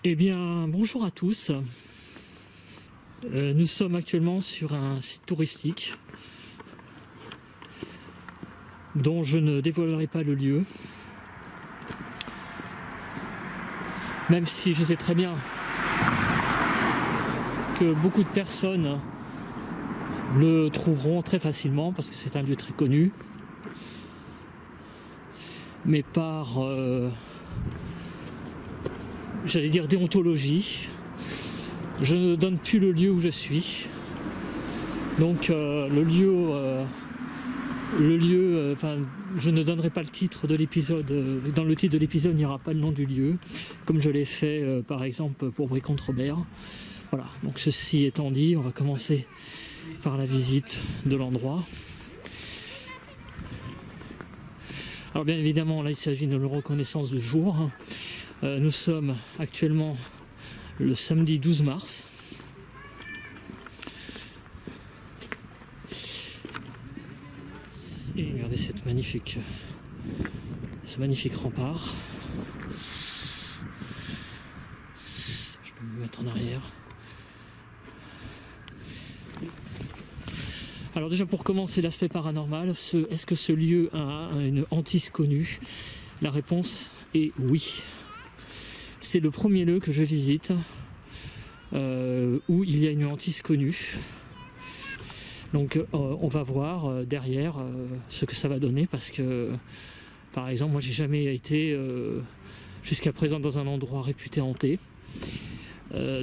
Eh bien, bonjour à tous. Nous sommes actuellement sur un site touristique dont je ne dévoilerai pas le lieu, même si je sais très bien que beaucoup de personnes le trouveront très facilement parce que c'est un lieu très connu, mais par j'allais dire déontologie, je ne donne plus le lieu où je suis. Donc le lieu, enfin, je ne donnerai pas le titre de l'épisode. Dans le titre de l'épisode, il n'y aura pas le nom du lieu, comme je l'ai fait par exemple pour Brie-Comte-Robert. Voilà, donc ceci étant dit, on va commencer par la visite de l'endroit. Alors bien évidemment, là il s'agit d'une reconnaissance de jour. Nous sommes actuellement le samedi 12 mars. Et regardez ce magnifique rempart. Je peux me mettre en arrière. Alors déjà pour commencer l'aspect paranormal, est-ce que ce lieu a une hantise connue? La réponse est oui. C'est le premier lieu que je visite où il y a une hantise connue. Donc on va voir derrière ce que ça va donner, parce que par exemple moi j'ai jamais été jusqu'à présent dans un endroit réputé hanté.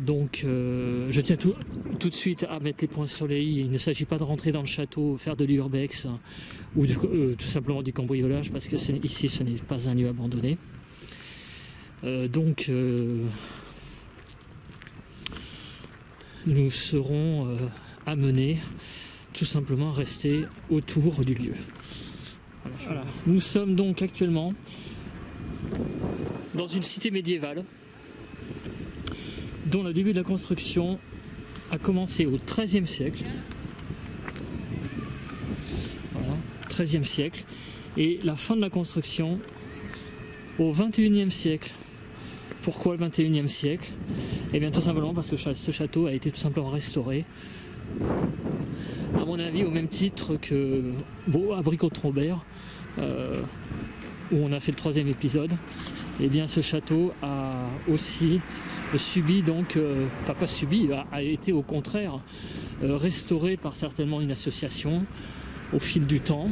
Donc je tiens tout de suite à mettre les points sur les i. Il ne s'agit pas de rentrer dans le château, faire de l'urbex ou tout simplement du cambriolage, parce que ici ce n'est pas un lieu abandonné. Donc nous serons amenés tout simplement à rester autour du lieu. Voilà. Nous sommes donc actuellement dans une cité médiévale dont le début de la construction a commencé au XIIIe siècle. Voilà, XIIIe siècle. Et la fin de la construction au XXIe siècle. Pourquoi le XXIe siècle? Eh bien tout simplement parce que ce château a été tout simplement restauré. À mon avis, au même titre que Abricot-Trombert, où on a fait le 3e épisode, et bien ce château a aussi subi, donc, enfin pas subi, a été au contraire restauré par certainement une association au fil du temps.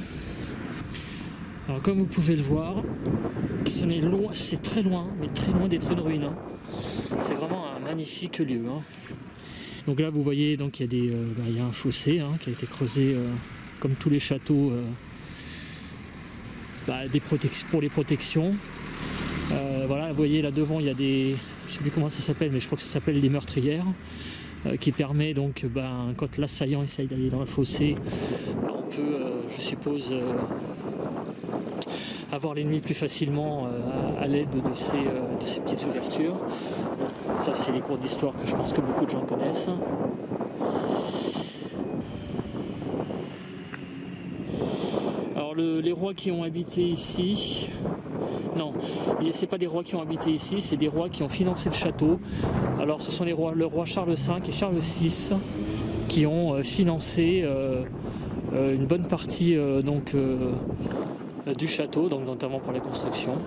Alors comme vous pouvez le voir, c'est très loin, mais très loin d'être une ruine. Hein. C'est vraiment un magnifique lieu. Hein. Donc là vous voyez, donc il y a un fossé qui a été creusé comme tous les châteaux pour les protections. Voilà, vous voyez là devant il y a des, je ne sais plus comment ça s'appelle, mais je crois que ça s'appelle des meurtrières, qui permet donc quand l'assaillant essaye d'aller dans le fossé, on peut, je suppose, avoir l'ennemi plus facilement à l'aide de ces petites ouvertures. Ça c'est les cours d'histoire que je pense que beaucoup de gens connaissent. Alors les rois qui ont habité ici, non, c'est pas des rois qui ont habité ici, c'est des rois qui ont financé le château. Alors ce sont le roi Charles V et Charles VI qui ont financé une bonne partie du château, donc notamment pour la construction,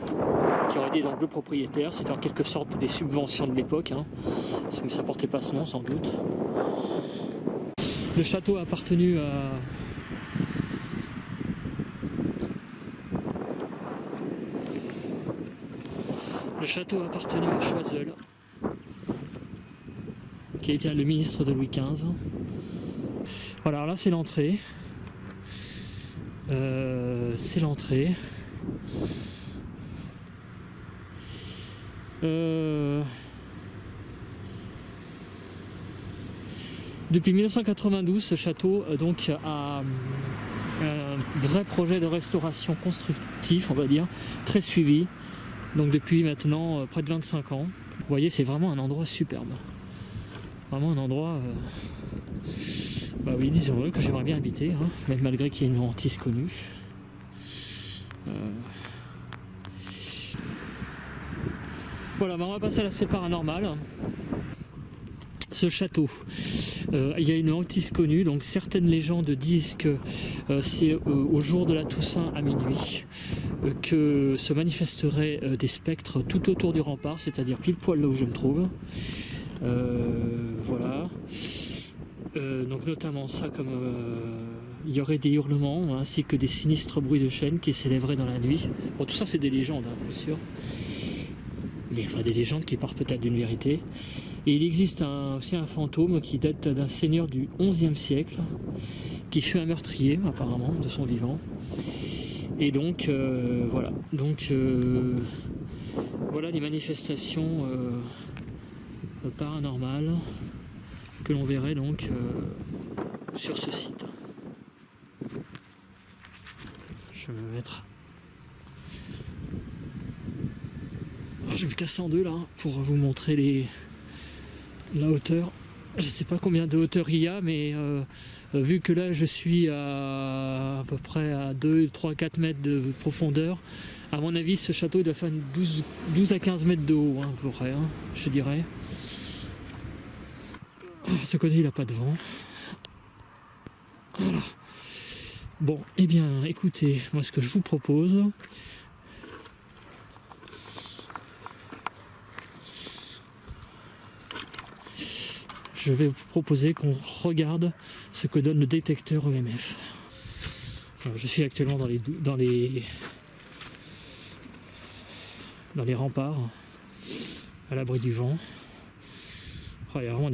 qui ont aidé donc le propriétaire. C'était en quelque sorte des subventions de l'époque, mais ça portait pas ce nom sans doute. Le château a appartenu à Choiseul, qui a été le ministre de Louis XV. Voilà, alors là c'est l'entrée. Depuis 1992, ce château donc a un vrai projet de restauration constructif, on va dire, très suivi. Donc depuis maintenant près de 25 ans. Vous voyez, c'est vraiment un endroit superbe. Vraiment un endroit, oui, disons-le, que j'aimerais bien habiter, même malgré qu'il y ait une hantise connue. Voilà, on va passer à l'aspect paranormal. Ce château, il y a une hantise connue, donc certaines légendes disent que c'est au jour de la Toussaint à minuit que se manifesteraient des spectres tout autour du rempart, c'est-à-dire pile poil là où je me trouve. Voilà. Donc notamment ça, comme il y aurait des hurlements ainsi que des sinistres bruits de chaînes qui s'élèveraient dans la nuit. Bon, tout ça c'est des légendes, bien sûr. Mais enfin des légendes qui partent peut-être d'une vérité. Et il existe aussi un fantôme qui date d'un seigneur du XIe siècle, qui fut un meurtrier apparemment de son vivant. Et donc voilà. Donc voilà les manifestations paranormales que l'on verrait donc sur ce site. Je vais me mettre. Je vais me casser en deux là pour vous montrer la hauteur. Je ne sais pas combien de hauteur il y a, mais vu que là je suis à peu près à 2, 3, 4 mètres de profondeur, à mon avis ce château il doit faire 12 à 15 mètres de haut, à peu près, je dirais. Ce côté il n'a pas de vent. Voilà. Bon, eh bien écoutez, moi ce que je vous propose, je vais vous proposer qu'on regarde ce que donne le détecteur EMF. Alors, je suis actuellement dans les remparts, à l'abri du vent. Oh, il y a vraiment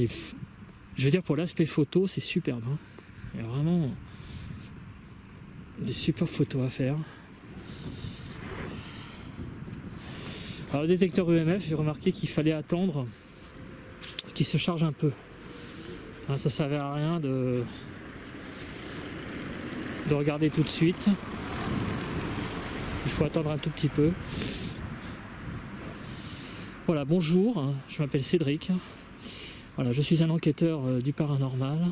je veux dire, pour l'aspect photo, c'est superbe. Il y a vraiment des super photos à faire. Alors le détecteur EMF, j'ai remarqué qu'il fallait attendre qu'il se charge un peu. Hein, ça ne servait à rien de regarder tout de suite. Il faut attendre un tout petit peu. Voilà, bonjour, je m'appelle Cédric. Voilà, je suis un enquêteur du paranormal.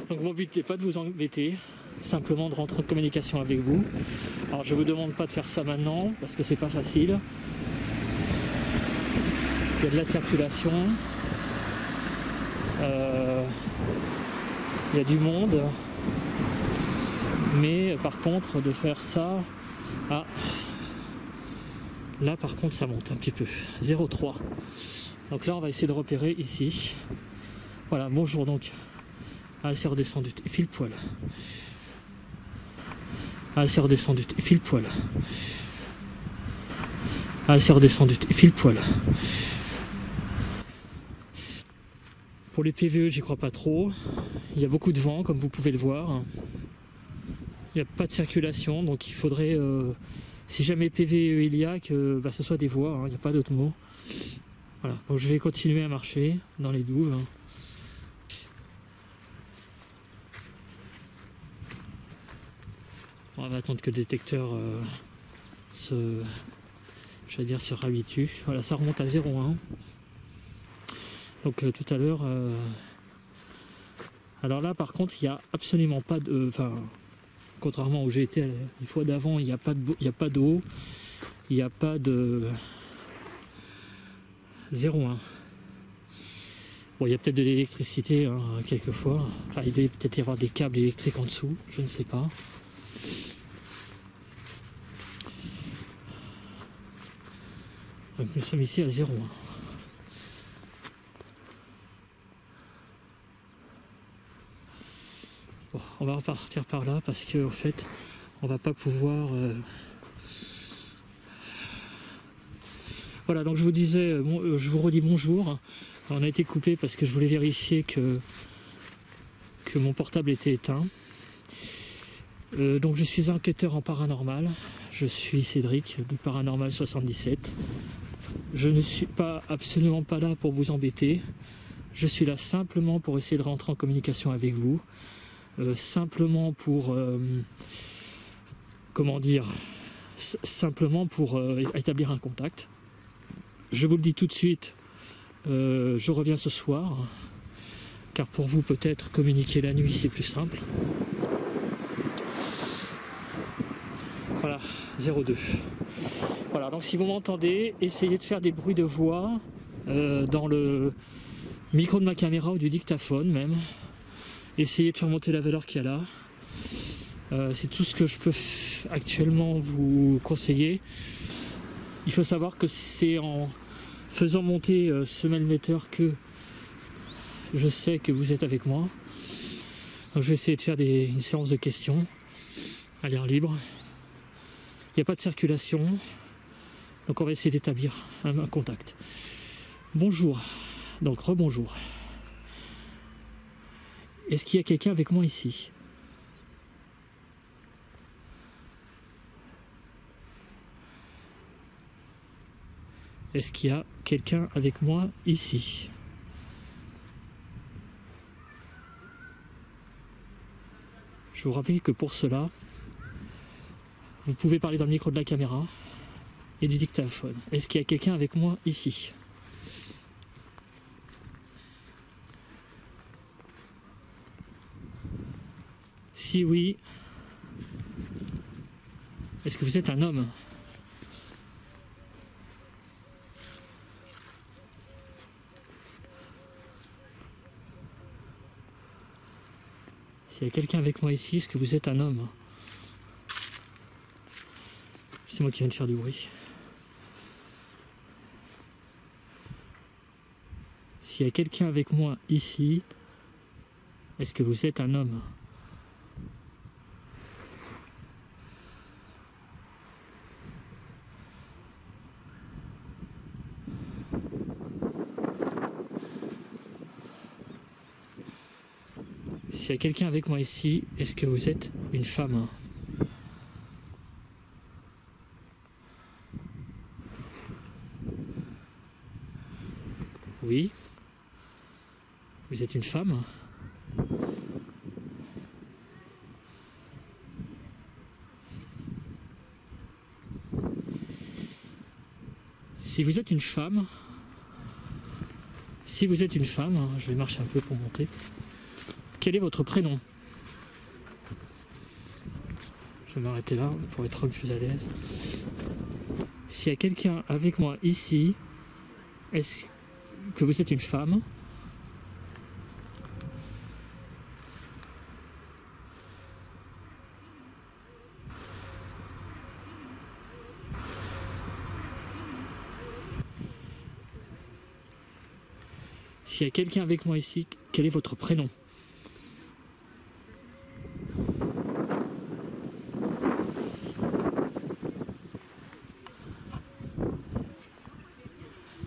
Donc mon but n'est pas de vous embêter, simplement de rentrer en communication avec vous. Alors je ne vous demande pas de faire ça maintenant, parce que c'est pas facile. Il y a de la circulation. Il y a du monde. Mais par contre, de faire ça... Ah, là par contre ça monte un petit peu. 0,3. Donc là on va essayer de repérer ici. Voilà, bonjour donc. Ah, c'est redescendu, file poil. Ah, c'est redescendu, file poil. Ah, c'est redescendu, file poil. Pour les PVE, j'y crois pas trop. Il y a beaucoup de vent, comme vous pouvez le voir. Il n'y a pas de circulation, donc il faudrait, si jamais PVE il y a, que ce soit des voies, hein, il n'y a pas d'autre mot. Voilà, donc je vais continuer à marcher dans les douves. On va attendre que le détecteur se réhabitue. Voilà, ça remonte à 0,1. Donc tout à l'heure... Alors là par contre il n'y a absolument pas de... contrairement où j'ai été les fois d'avant, il n'y a pas d'eau, il n'y a pas de 0,1. Bon, il y a peut-être de l'électricité hein, quelquefois. Enfin, il doit peut-être y avoir des câbles électriques en dessous, je ne sais pas. Donc nous sommes ici à 0,1. Bon, on va repartir par là parce que en fait on va pas pouvoir Voilà, donc je vous disais je vous redis bonjour. On a été coupé parce que je voulais vérifier que mon portable était éteint. Donc je suis enquêteur en paranormal, je suis Cédric du Paranormal 77. Je ne suis absolument pas là pour vous embêter, je suis là simplement pour essayer de rentrer en communication avec vous, simplement pour comment dire, simplement pour établir un contact. Je vous le dis tout de suite, je reviens ce soir, car pour vous peut-être communiquer la nuit c'est plus simple. Voilà, 0,2. Voilà, donc si vous m'entendez, essayez de faire des bruits de voix dans le micro de ma caméra ou du dictaphone même. Essayez de faire monter la valeur qu'il y a là. C'est tout ce que je peux actuellement vous conseiller. Il faut savoir que c'est en faisant monter ce mailmetteur que je sais que vous êtes avec moi. Donc je vais essayer de faire une séance de questions à l'air libre. Il n'y a pas de circulation, donc on va essayer d'établir un contact. Bonjour, donc rebonjour. Est-ce qu'il y a quelqu'un avec moi ici? Est-ce qu'il y a quelqu'un avec moi ici? Je vous rappelle que pour cela, vous pouvez parler dans le micro de la caméra et du dictaphone. Est-ce qu'il y a quelqu'un avec moi ici? Si oui, est-ce que vous êtes un homme? S'il y a quelqu'un avec moi ici, est-ce que vous êtes un homme? C'est moi qui viens de faire du bruit. S'il y a quelqu'un avec moi ici, est-ce que vous êtes un homme? S'il y a quelqu'un avec moi ici, est-ce que vous êtes une femme? Oui. Vous êtes une femme? Si vous êtes une femme, je vais marcher un peu pour monter. Quel est votre prénom? Je vais m'arrêter là pour être plus à l'aise. S'il y a quelqu'un avec moi ici, est-ce que vous êtes une femme? S'il y a quelqu'un avec moi ici, quel est votre prénom?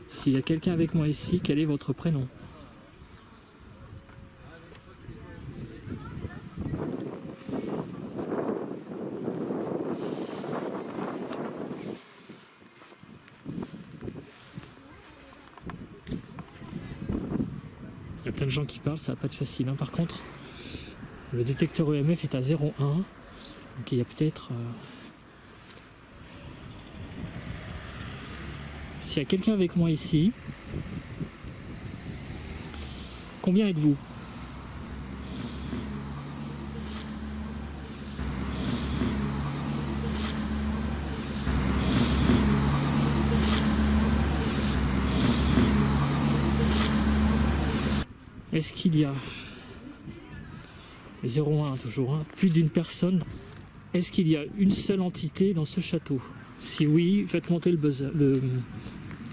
S'il y a quelqu'un avec moi ici, quel est votre prénom? Il y a plein de gens qui parlent, ça va pas être facile. Par contre, le détecteur EMF est à 0,1. Donc il y a peut-être... S'il y a quelqu'un avec moi ici, combien êtes-vous? Est-ce qu'il y a 0,1 toujours, hein, plus d'une personne? Est-ce qu'il y a une seule entité dans ce château? Si oui, faites monter le buzzer, le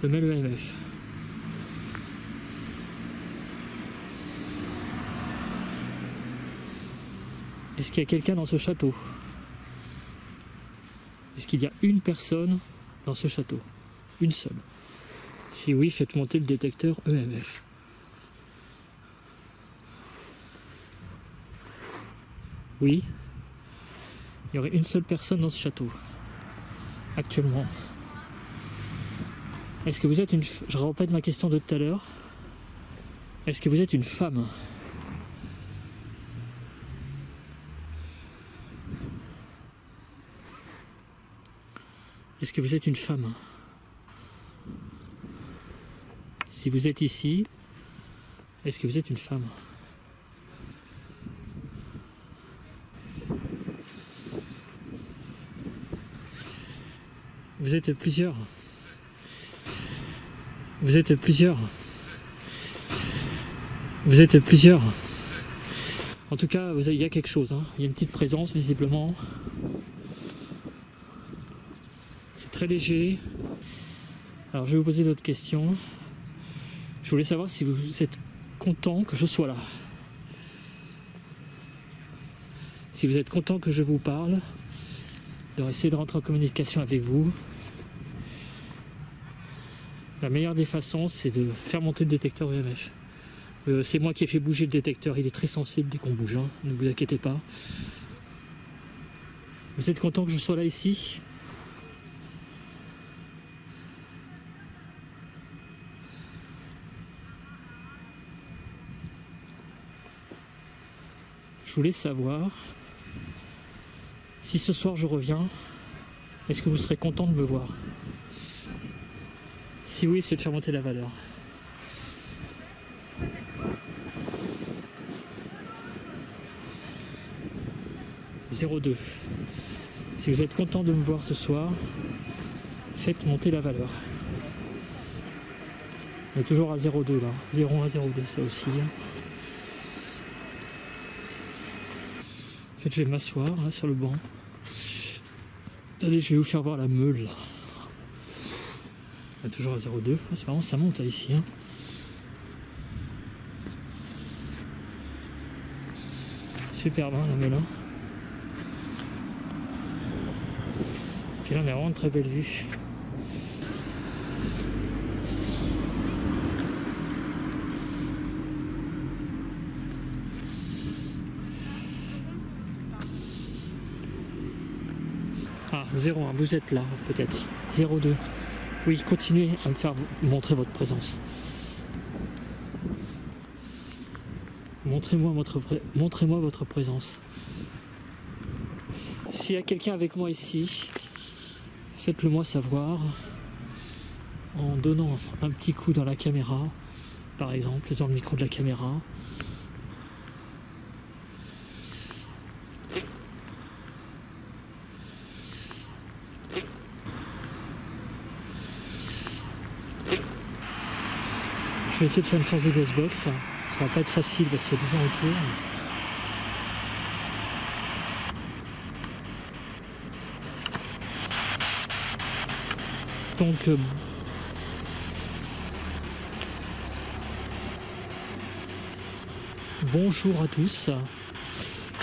mail EMF. Est-ce qu'il y a quelqu'un dans ce château? Est-ce qu'il y a une personne dans ce château? Une seule. Si oui, faites monter le détecteur EMF. Oui, il y aurait une seule personne dans ce château, actuellement. Est-ce que vous êtes une... Je répète ma question de tout à l'heure. Est-ce que vous êtes une femme? Est-ce que vous êtes une femme? Si vous êtes ici, est-ce que vous êtes une femme? Vous êtes plusieurs. Vous êtes plusieurs. Vous êtes plusieurs. En tout cas, il y a quelque chose. Hein. Il y a une petite présence, visiblement. C'est très léger. Alors, je vais vous poser d'autres questions. Je voulais savoir si vous êtes content que je sois là. Si vous êtes content que je vous parle, de essayer de rentrer en communication avec vous. La meilleure des façons, c'est de faire monter le détecteur EMF. C'est moi qui ai fait bouger le détecteur, il est très sensible dès qu'on bouge, hein. Ne vous inquiétez pas. Vous êtes content que je sois là ici? Je voulais savoir si ce soir je reviens, est-ce que vous serez content de me voir? Si oui, c'est de faire monter la valeur. « 0,2. Si vous êtes content de me voir ce soir, faites monter la valeur. » On est toujours à 0,2 là. 0,1, 0,2, ça aussi. En fait, je vais m'asseoir là, sur le banc. Attendez, je vais vous faire voir la meule là. On est toujours à 0,2. Ah, c'est marrant, ça monte là, ici. Hein. Superbe hein, la meule. Hein. Puis là, on a vraiment une très belle vue. Ah, 0,1, vous êtes là, peut-être. 0,2. Oui, continuez à me faire montrer votre présence. Montrez-moi votre présence. S'il y a quelqu'un avec moi ici, faites-le moi savoir en donnant un petit coup dans la caméra, par exemple, dans le micro de la caméra. Je vais essayer de faire une séance de Ghostbox. Ça va pas être facile parce qu'il y a des gens autour. Donc bonjour à tous.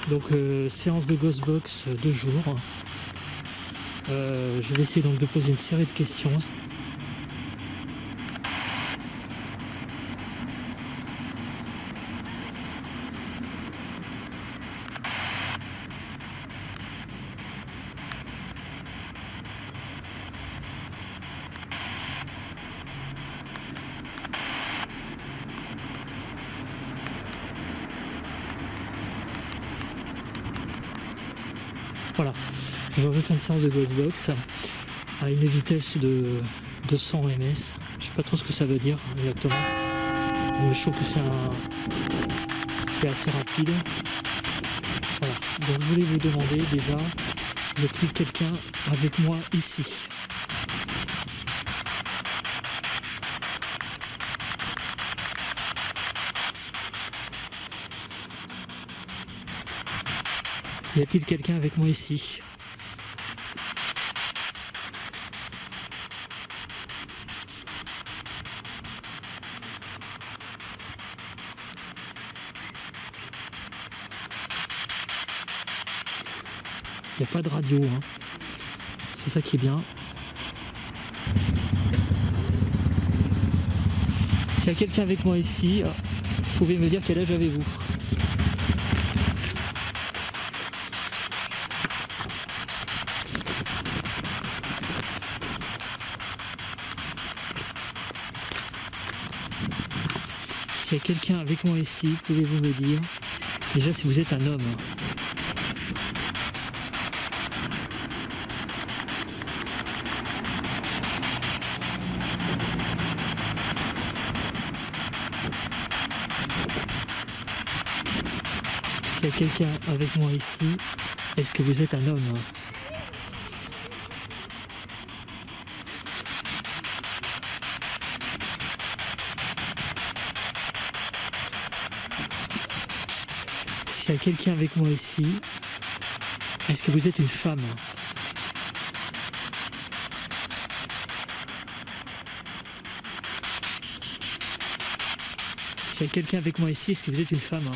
Donc séance de Ghostbox 2 jours. Je vais essayer donc de poser une série de questions. Voilà, je vais faire une séance de Ghostbox à une vitesse de 200 ms. Je sais pas trop ce que ça veut dire exactement, mais je trouve que c'est assez rapide. Voilà, donc je voulais vous demander déjà, y a-t-il quelqu'un avec moi ici? Y a-t-il quelqu'un avec moi ici? Il n'y a pas de radio, hein. C'est ça qui est bien. S'il y a quelqu'un avec moi ici, vous pouvez me dire quel âge avez-vous? S'il y a quelqu'un avec moi ici, pouvez-vous me dire déjà si vous êtes un homme? S'il y a quelqu'un avec moi ici, est-ce que vous êtes un homme? S'il y a quelqu'un avec moi ici, est-ce que vous êtes une femme? S'il y a quelqu'un avec moi ici, est-ce que vous êtes une femme?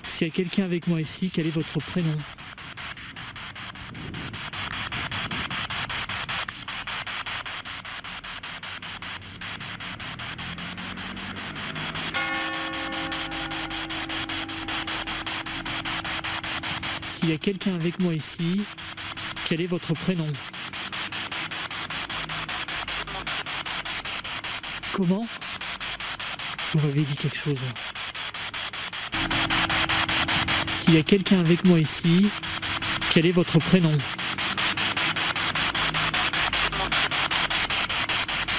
S'il y a quelqu'un avec moi ici, quel est votre prénom? S'il y a quelqu'un avec moi ici, quel est votre prénom? Comment? Vous m'avez dit quelque chose. S'il y a quelqu'un avec moi ici, quel est votre prénom?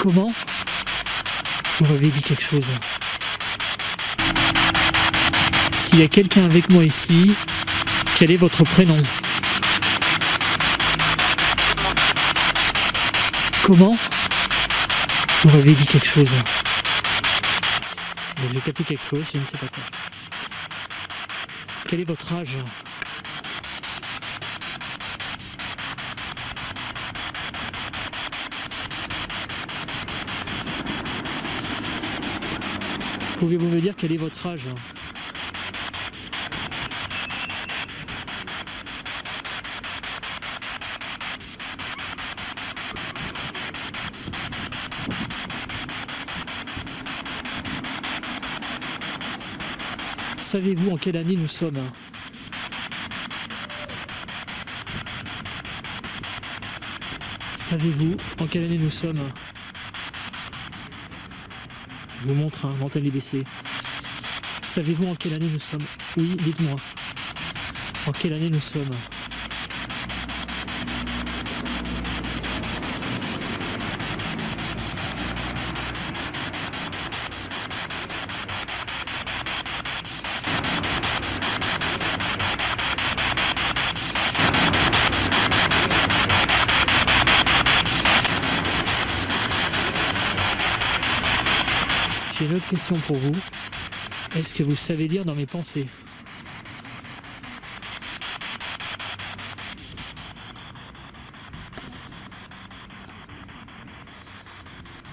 Comment? Vous m'avez dit quelque chose. S'il y a quelqu'un avec moi ici, quel est votre prénom? Comment? Vous m'avez dit quelque chose. J'ai capté quelque chose, je ne sais pas quoi. Quel est votre âge? Pouvez-vous me dire quel est votre âge? Savez-vous en quelle année nous sommes? Savez-vous en quelle année nous sommes? Je vous montre, hein, l'antenne est baissée. Savez-vous en quelle année nous sommes? Oui, dites-moi. En quelle année nous sommes? J'ai une autre question pour vous. Est-ce que vous savez lire dans mes pensées?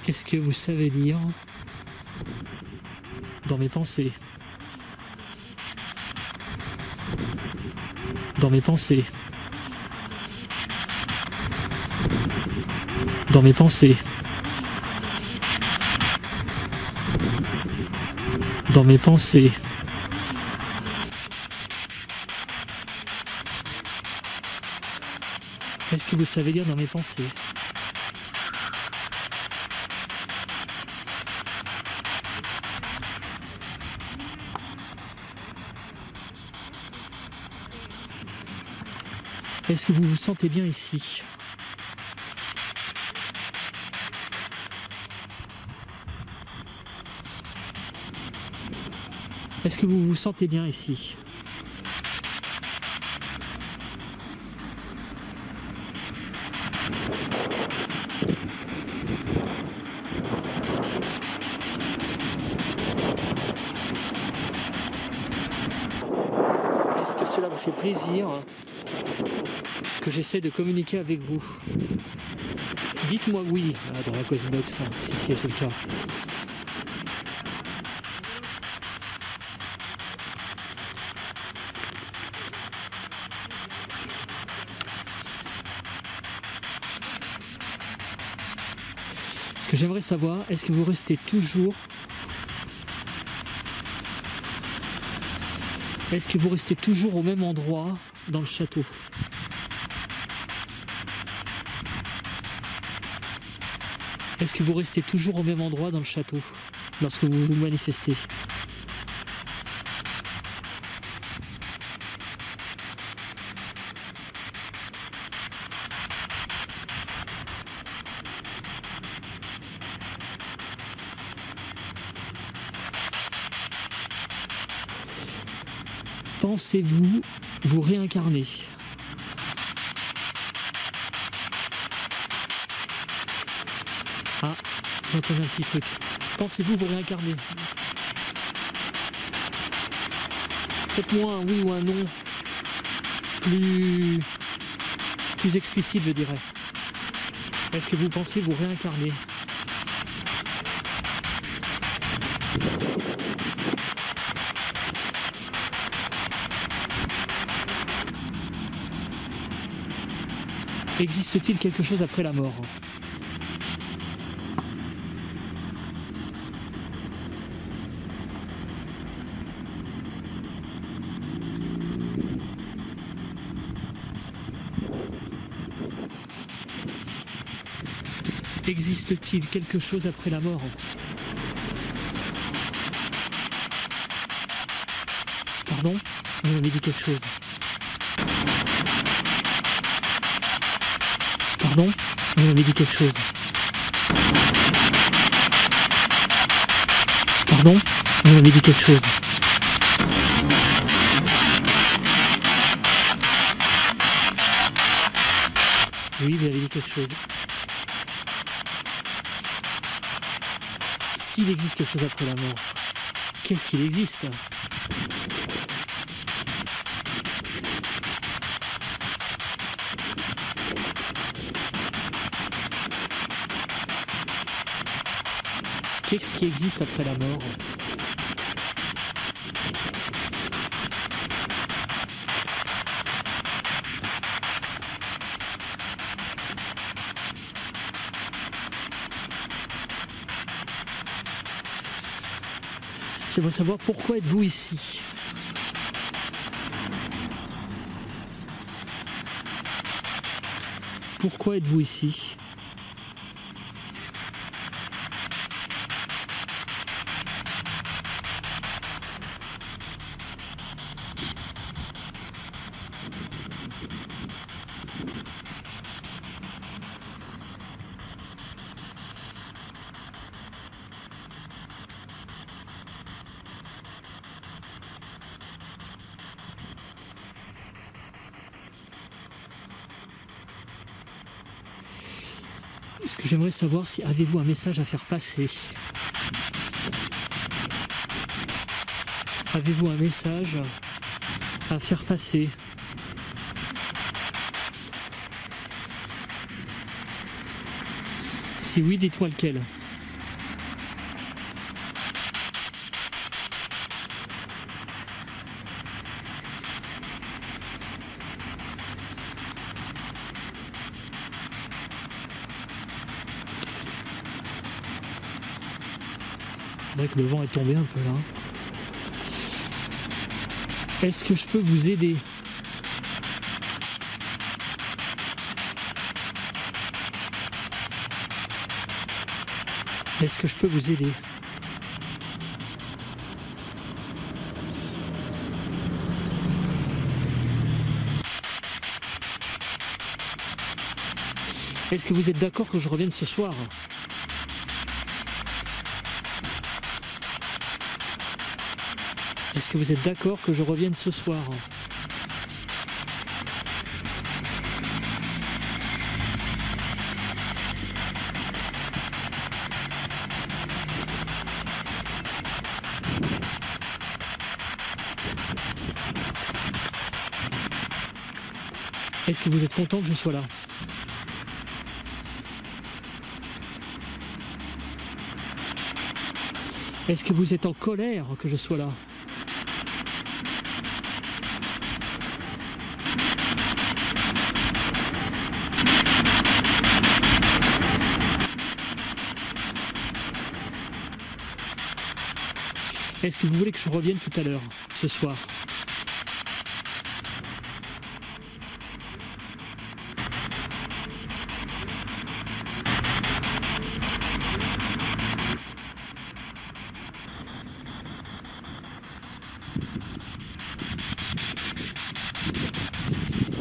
Est-ce que vous savez lire dans mes pensées? Dans mes pensées. Dans mes pensées. Dans mes pensées. Est-ce que vous savez lire dans mes pensées? Est-ce que vous vous sentez bien ici? Est-ce que vous vous sentez bien ici? Est-ce que cela vous fait plaisir que j'essaie de communiquer avec vous? Dites-moi oui dans la Cosbox, si c'est le cas. Ce que j'aimerais savoir, est-ce que vous restez toujours... Est-ce que vous restez toujours au même endroit dans le château? Est-ce que vous restez toujours au même endroit dans le château lorsque vous vous manifestez? Pensez-vous vous réincarner? Ah, j'entends un petit truc. Pensez-vous vous réincarner? Faites-moi un oui ou un non plus explicite, je dirais. Est-ce que vous pensez vous réincarner? Existe-t-il quelque chose après la mort? Existe-t-il quelque chose après la mort? Pardon? Vous m'avez dit quelque chose. Pardon? Vous m'avez dit quelque chose. Pardon? Vous m'avez dit quelque chose. Oui, vous avez dit quelque chose. S'il existe quelque chose après la mort, qu'est-ce qu'il existe? Qu'est-ce qui existe après la mort? J'aimerais savoir pourquoi êtes-vous ici? Pourquoi êtes-vous ici? Ce que j'aimerais savoir, si avez-vous un message à faire passer? Avez-vous un message à faire passer? Si oui, dites-moi lequel. C'est vrai que le vent est tombé un peu là. Est-ce que je peux vous aider? Est-ce que je peux vous aider? Est-ce que vous êtes d'accord que je revienne ce soir? Est-ce que vous êtes d'accord que je revienne ce soir? Est-ce que vous êtes content que je sois là? Est-ce que vous êtes en colère que je sois là? Est-ce que vous voulez que je revienne tout à l'heure, ce soir?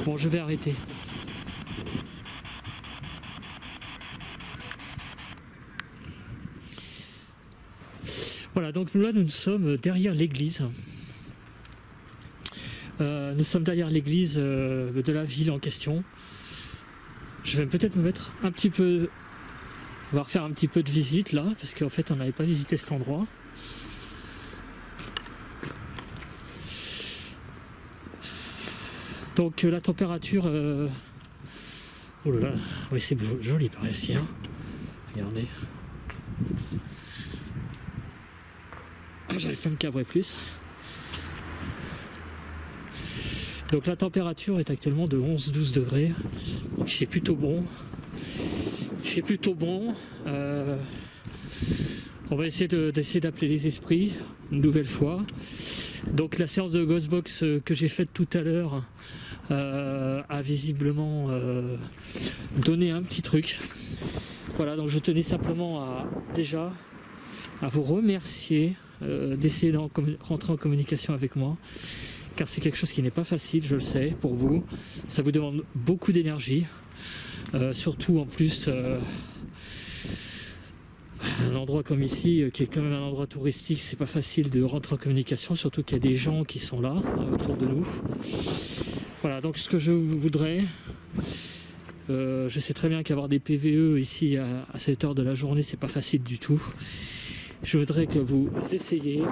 Bon, je vais arrêter. Voilà, donc nous sommes derrière l'église. Nous sommes derrière l'église de la ville en question. Je vais peut-être me mettre un petit peu... On va refaire un petit peu de visite là, parce qu'en fait on n'avait pas visité cet endroit. Donc la température... Oh là là, oui c'est joli par ici, hein. Regardez. J'avais fait me cabrer plus. Donc la température est actuellement de 11-12 degrés. Donc il fait plutôt bon. Il fait plutôt bon. On va essayer d'appeler les esprits une nouvelle fois. Donc la séance de Ghostbox que j'ai faite tout à l'heure a visiblement donné un petit truc. Voilà, donc je tenais simplement déjà à vous remercier d'essayer de rentrer en communication avec moi, car c'est quelque chose qui n'est pas facile, je le sais, pour vous. Ça vous demande beaucoup d'énergie, surtout en plus un endroit comme ici, qui est quand même un endroit touristique, c'est pas facile de rentrer en communication, surtout qu'il y a des gens qui sont là, autour de nous. Voilà, donc ce que je voudrais... je sais très bien qu'avoir des PVE ici à cette heure de la journée, c'est pas facile du tout. Je voudrais que vous essayiez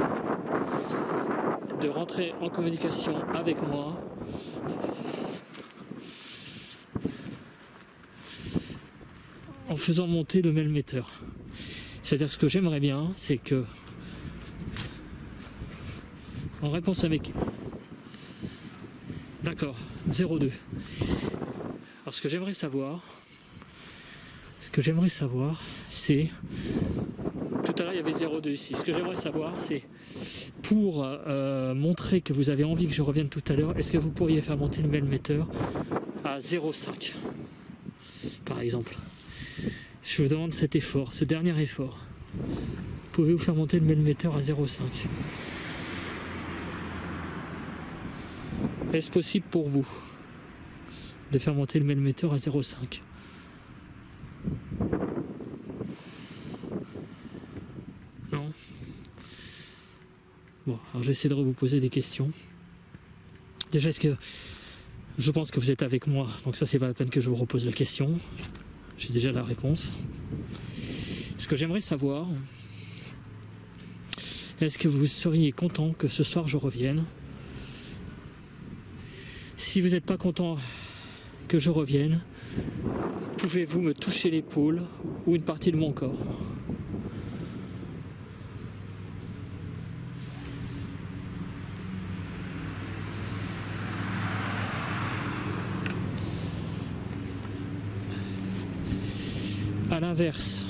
de rentrer en communication avec moi. En faisant monter le mailmetteur. C'est-à-dire ce que j'aimerais bien, c'est que en réponse avec... D'accord, 02. Alors ce que j'aimerais savoir, c'est... Tout à l'heure il y avait 02 ici. Ce que j'aimerais savoir, c'est pour montrer que vous avez envie que je revienne tout à l'heure, est-ce que vous pourriez faire monter le mailmetteur à 0,5? par exemple. Je vous demande cet effort, ce dernier effort. Pouvez-vous faire monter le mètre à 0,5? Est-ce possible pour vous de faire monter le mètre à 0,5? Non? Bon, alors j'essaie de vous poser des questions. Déjà, est-ce que... Je pense que vous êtes avec moi, donc ça c'est pas la peine que je vous repose la question. J'ai déjà la réponse. Ce que j'aimerais savoir, est-ce que vous seriez content que ce soir je revienne? Si vous n'êtes pas content que je revienne, pouvez-vous me toucher l'épaule ou une partie de mon corps? A l'inverse,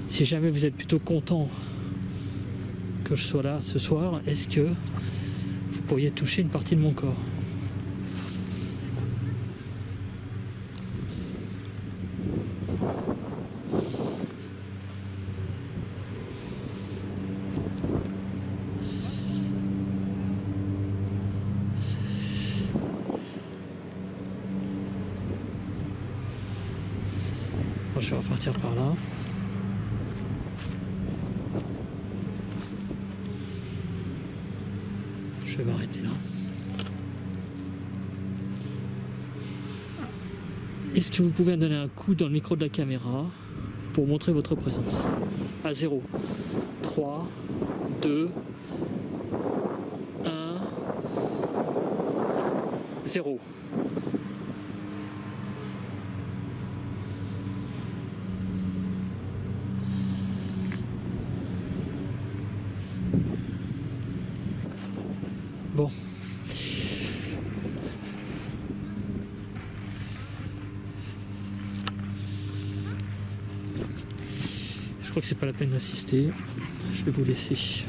si jamais vous êtes plutôt content que je sois là ce soir, est-ce que vous pourriez toucher une partie de mon corps? Bon, je vais repartir par là. Je vais m'arrêter là. Est-ce que vous pouvez me donner un coup dans le micro de la caméra pour montrer votre présence? À 0. 3, 2, 1, 0. Bon. Je crois que c'est pas la peine d'insister. Je vais vous laisser.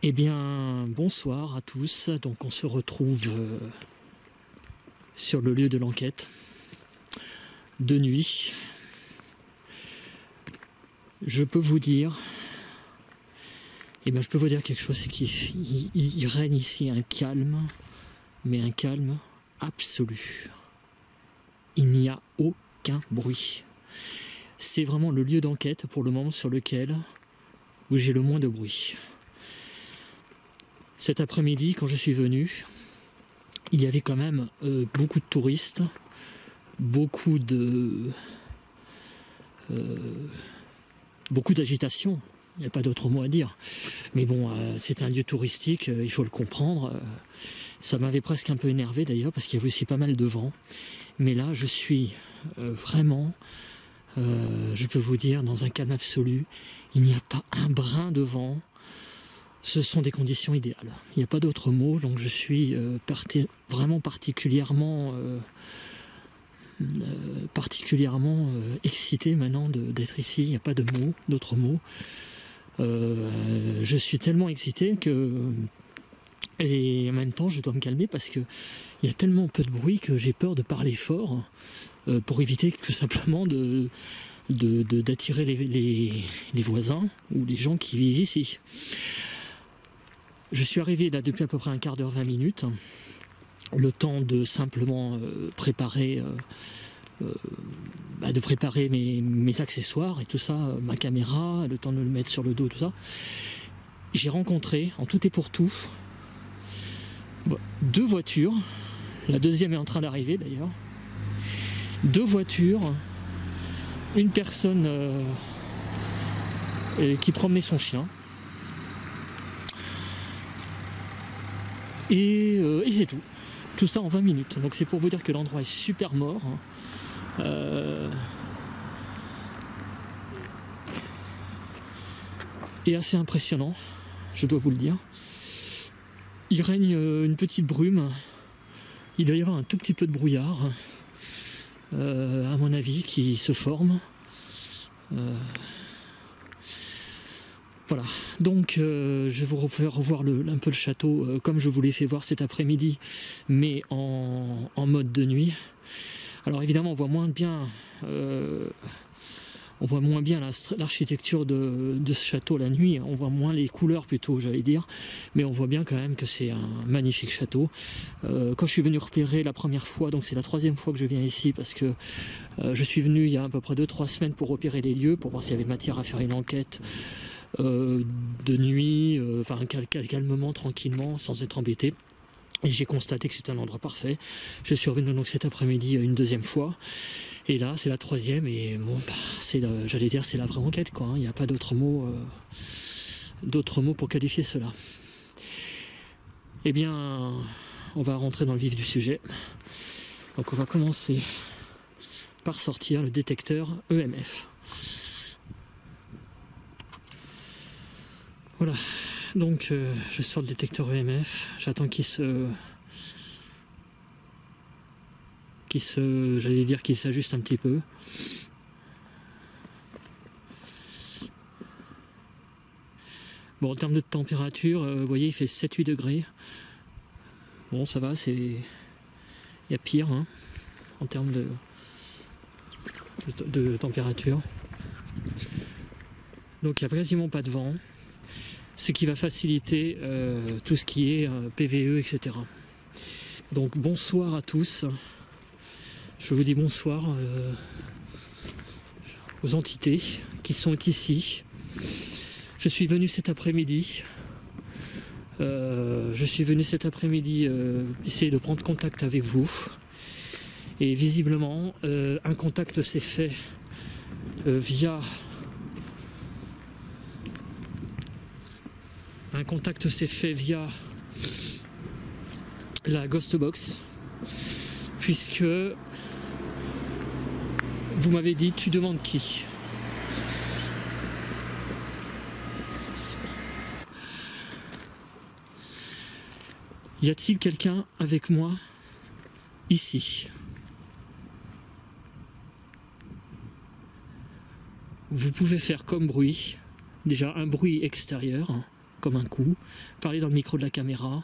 Eh bien, bonsoir à tous. Donc on se retrouve sur le lieu de l'enquête, de nuit. Je peux vous dire, je peux vous dire quelque chose, c'est qu'il règne ici un calme, mais un calme absolu. Il n'y a aucun bruit. C'est vraiment le lieu d'enquête pour le moment où j'ai le moins de bruit. Cet après-midi, quand je suis venu, il y avait quand même beaucoup de touristes, beaucoup d'agitation, il n'y a pas d'autre mot à dire. Mais bon, c'est un lieu touristique, il faut le comprendre. Ça m'avait presque un peu énervé d'ailleurs, parce qu'il y avait aussi pas mal de vent. Mais là, je suis vraiment Je peux vous dire, dans un calme absolu, il n'y a pas un brin de vent. Ce sont des conditions idéales. Il n'y a pas d'autre mot, donc je suis vraiment particulièrement excité maintenant d'être ici. Il n'y a pas d'autre mot. Je suis tellement excité que... Et en même temps, je dois me calmer parce qu'il y a tellement peu de bruit que j'ai peur de parler fort pour éviter tout simplement d'attirer les voisins ou les gens qui vivent ici. Je suis arrivé là depuis à peu près un quart d'heure, 20 minutes. Le temps de simplement préparer mes accessoires et tout ça, ma caméra, le temps de le mettre sur le dos, tout ça. J'ai rencontré, en tout et pour tout, 2 voitures. La deuxième est en train d'arriver d'ailleurs. 2 voitures, une personne qui promenait son chien. Et c'est tout. Tout ça en 20 minutes. Donc c'est pour vous dire que l'endroit est super mort. Et assez impressionnant, je dois vous le dire. Il règne une petite brume. Il doit y avoir un tout petit peu de brouillard, à mon avis, qui se forme. Voilà, donc je vais vous faire revoir un peu le château comme je vous l'ai fait voir cet après-midi, mais en mode de nuit. Alors évidemment, on voit moins bien l'architecture de ce château la nuit, on voit moins les couleurs plutôt, j'allais dire, mais on voit bien quand même que c'est un magnifique château. Quand je suis venu repérer la première fois, donc c'est la 3e fois que je viens ici, parce que je suis venu il y a à peu près 2-3 semaines pour repérer les lieux, pour voir s'il y avait matière à faire une enquête de nuit, calmement, tranquillement, sans être embêté. Et j'ai constaté que c'était un endroit parfait. Je suis revenu donc cet après-midi une 2e fois. Et là, c'est la 3e. Et bon, j'allais dire, c'est la vraie enquête, quoi. Il n'y a pas d'autres mots pour qualifier cela. Eh bien, on va rentrer dans le vif du sujet. Donc on va commencer par sortir le détecteur EMF. Voilà, donc je sors le détecteur EMF, j'attends qu'il s'ajuste un petit peu. Bon, en termes de température, vous voyez, il fait 7-8 degrés. Bon, ça va, il y a pire, hein, en termes de température. Donc il n'y a quasiment pas de vent, ce qui va faciliter tout ce qui est PVE, etc. Donc bonsoir à tous. Je vous dis bonsoir aux entités qui sont ici. Je suis venu cet après-midi. Essayer de prendre contact avec vous. Et visiblement, un contact s'est fait via la Ghost Box, puisque vous m'avez dit tu demandes qui. Y a-t-il quelqu'un avec moi ici? Vous pouvez faire comme bruit, déjà un bruit extérieur, comme un coup, parler dans le micro de la caméra.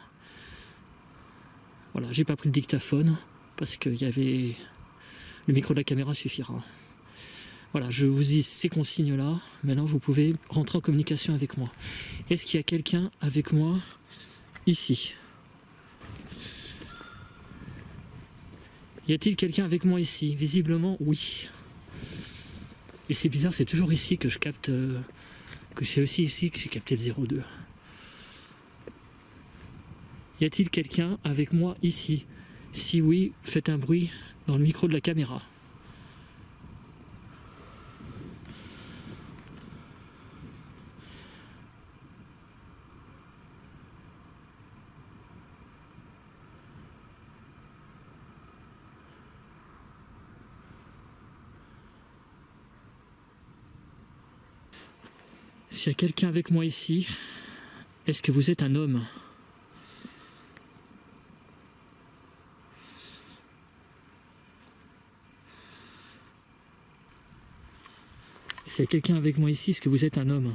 Voilà, j'ai pas pris le dictaphone parce que le micro de la caméra suffira. Voilà, je vous dis ces consignes-là. Maintenant, vous pouvez rentrer en communication avec moi. Est-ce qu'il y a quelqu'un avec moi ici? Y a-t-il quelqu'un avec moi ici? Visiblement, oui. Et c'est bizarre, c'est toujours ici que je capte... que c'est aussi ici que j'ai capté le 02. Y a-t-il quelqu'un avec moi ici? Si oui, faites un bruit dans le micro de la caméra. S'il y a quelqu'un avec moi ici, est-ce que vous êtes un homme? S'il y a quelqu'un avec moi ici, est-ce que vous êtes un homme?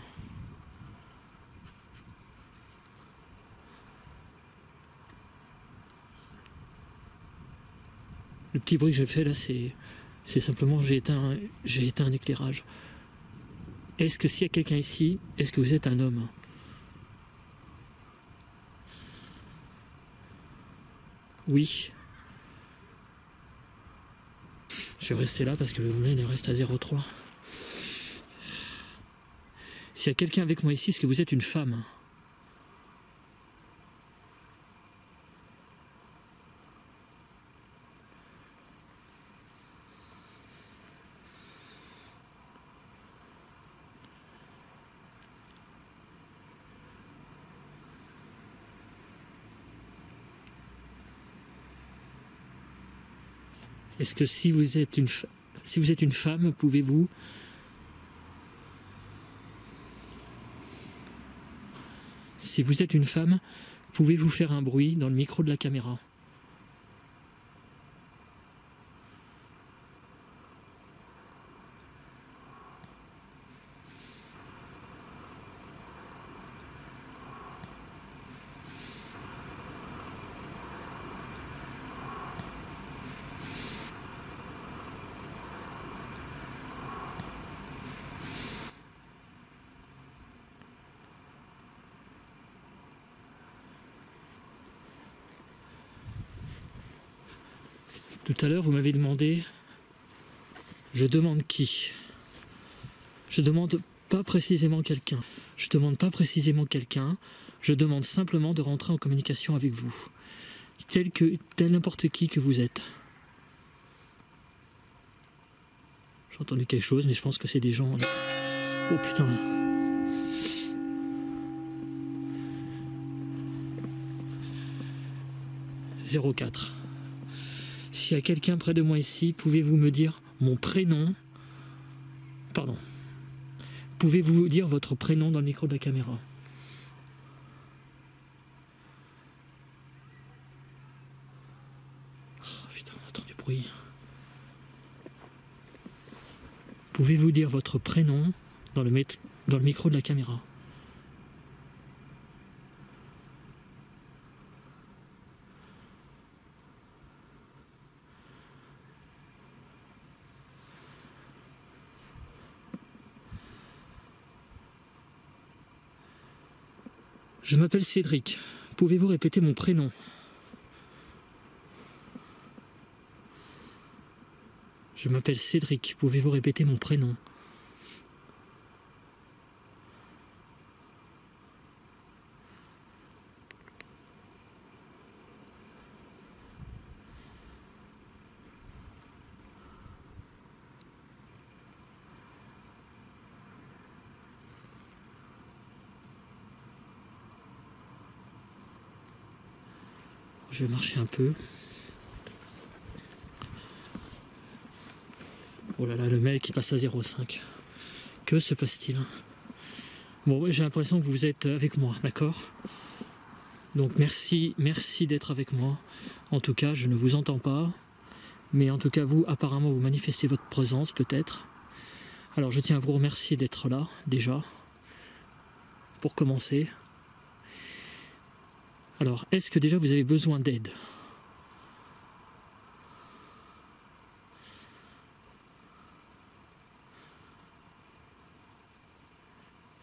Le petit bruit que j'ai fait là, c'est simplement j'ai éteint un éclairage. Est-ce que s'il y a quelqu'un ici, est-ce que vous êtes un homme? Oui. Je vais rester là parce que le mail reste à 0,3. S'il y a quelqu'un avec moi ici, est-ce que vous êtes une femme? Est-ce que si vous êtes une femme, pouvez-vous Si vous êtes une femme, pouvez-vous faire un bruit dans le micro de la caméra? Tout à l'heure, vous m'avez demandé, je demande qui? Je demande pas précisément quelqu'un. Je demande pas précisément quelqu'un. Je demande simplement de rentrer en communication avec vous. Tel n'importe qui que vous êtes. J'ai entendu quelque chose, mais je pense que c'est des gens... Oh putain. « 04. S'il y a quelqu'un près de moi ici, pouvez-vous me dire mon prénom? Pardon. Pouvez-vous dire votre prénom dans le micro de la caméra? Oh putain, on entend du bruit. Pouvez-vous dire votre prénom dans le micro de la caméra? Je m'appelle Cédric. Pouvez-vous répéter mon prénom? Je m'appelle Cédric. Pouvez-vous répéter mon prénom? Je vais marcher un peu. Oh là là, le mail qui passe à 0,5. Que se passe-t-il? Bon, j'ai l'impression que vous êtes avec moi, d'accord? Donc merci d'être avec moi. En tout cas, je ne vous entends pas. Mais en tout cas, vous, apparemment, vous manifestez votre présence, peut-être. Alors, je tiens à vous remercier d'être là, déjà. Pour commencer. Alors, est-ce que déjà vous avez besoin d'aide?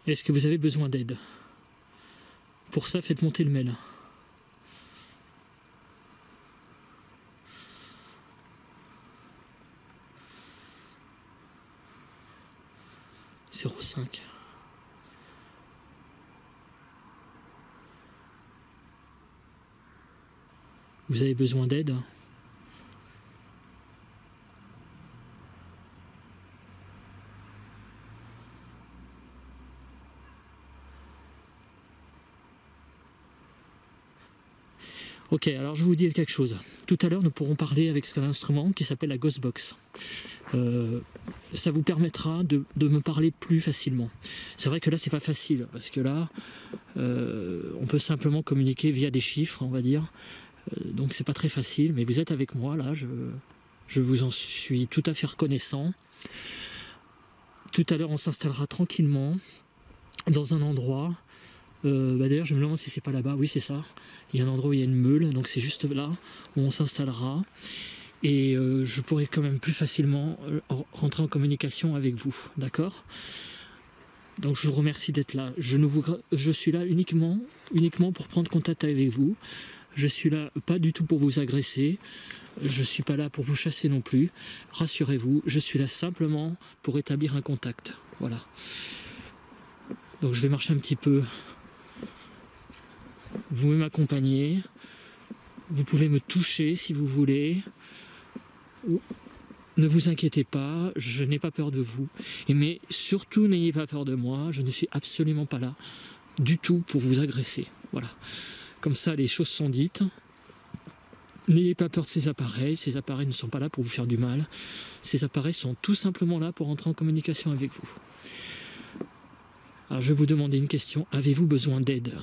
Est-ce que vous avez besoin d'aide? Pour ça, faites monter le mail. « 05. Vous avez besoin d'aide? Ok, alors je vais vous dire quelque chose. Tout à l'heure, nous pourrons parler avec un instrument qui s'appelle la Ghostbox. Ça vous permettra de me parler plus facilement. C'est vrai que là, c'est pas facile, parce que là, on peut simplement communiquer via des chiffres, on va dire. Donc c'est pas très facile, mais vous êtes avec moi, là, je vous en suis tout à fait reconnaissant. Tout à l'heure, on s'installera tranquillement dans un endroit. D'ailleurs, je me demande si c'est pas là-bas. Oui, c'est ça. Il y a un endroit où il y a une meule, donc c'est juste là où on s'installera. Et je pourrai quand même plus facilement rentrer en communication avec vous. D'accord ? Donc je vous remercie d'être là. Je suis là uniquement pour prendre contact avec vous. Je suis là pas du tout pour vous agresser. Je suis pas là pour vous chasser non plus. Rassurez-vous, je suis là simplement pour établir un contact. Voilà. Donc je vais marcher un petit peu. Vous pouvez m'accompagner. Vous pouvez me toucher si vous voulez. Ne vous inquiétez pas, je n'ai pas peur de vous. Mais surtout, n'ayez pas peur de moi. Je ne suis absolument pas là du tout pour vous agresser. Voilà. Comme ça, les choses sont dites. N'ayez pas peur de ces appareils. Ces appareils ne sont pas là pour vous faire du mal. Ces appareils sont tout simplement là pour entrer en communication avec vous. Alors, je vais vous demander une question. Avez-vous besoin d'aide ?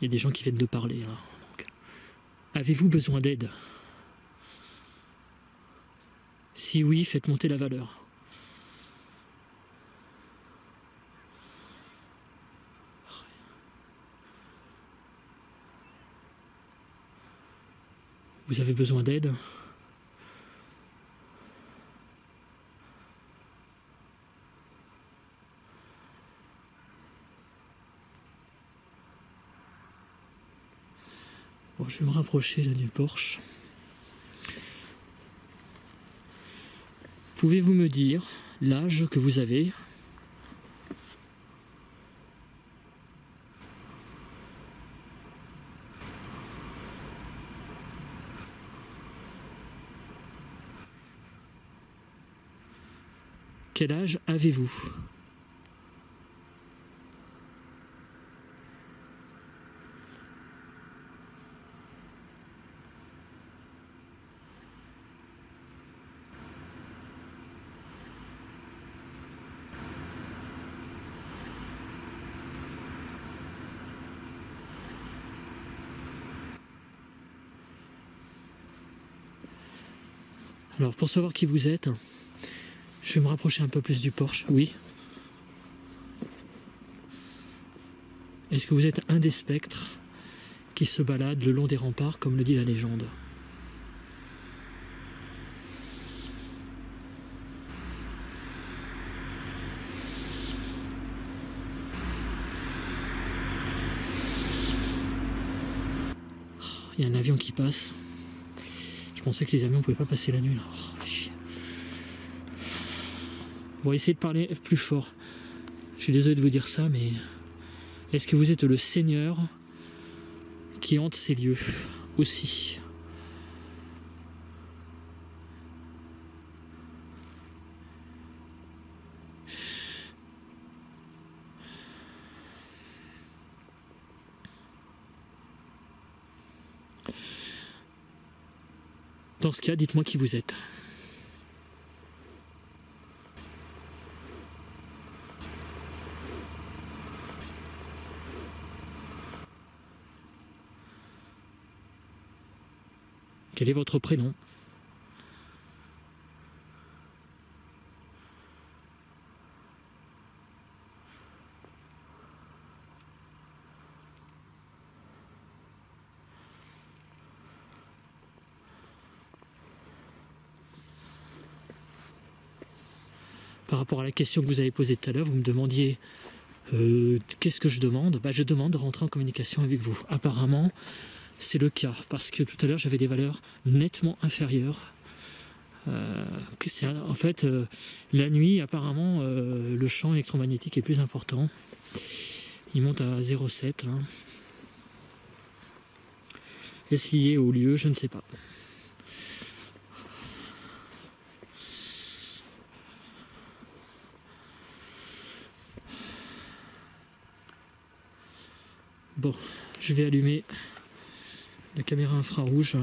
Il y a des gens qui viennent de parler. Là. Donc, avez-vous besoin d'aide ? Si oui, faites monter la valeur. Vous avez besoin d'aide ? Bon, je vais me rapprocher là, du porche. Pouvez-vous me dire l'âge que vous avez ? Quel âge avez-vous ? Alors, pour savoir qui vous êtes, je vais me rapprocher un peu plus du porche. Oui. Est-ce que vous êtes un des spectres qui se baladent le long des remparts, comme le dit la légende ? Il y a un avion qui passe. Je pensais que les avions ne pouvaient pas passer la nuit là. Oh, chier. Bon, essayez de parler plus fort. Je suis désolé de vous dire ça, mais est-ce que vous êtes le Seigneur qui hante ces lieux aussi ? Dans ce cas, dites-moi qui vous êtes. Quel est votre prénom ? Par rapport à la question que vous avez posée tout à l'heure, vous me demandiez qu'est-ce que je demande ? Je demande de rentrer en communication avec vous. Apparemment, c'est le cas, parce que tout à l'heure, j'avais des valeurs nettement inférieures. En fait, la nuit, apparemment, le champ électromagnétique est plus important. Il monte à 0,7 là. Est-ce lié au lieu? Je ne sais pas. Bon, je vais allumer la caméra infrarouge.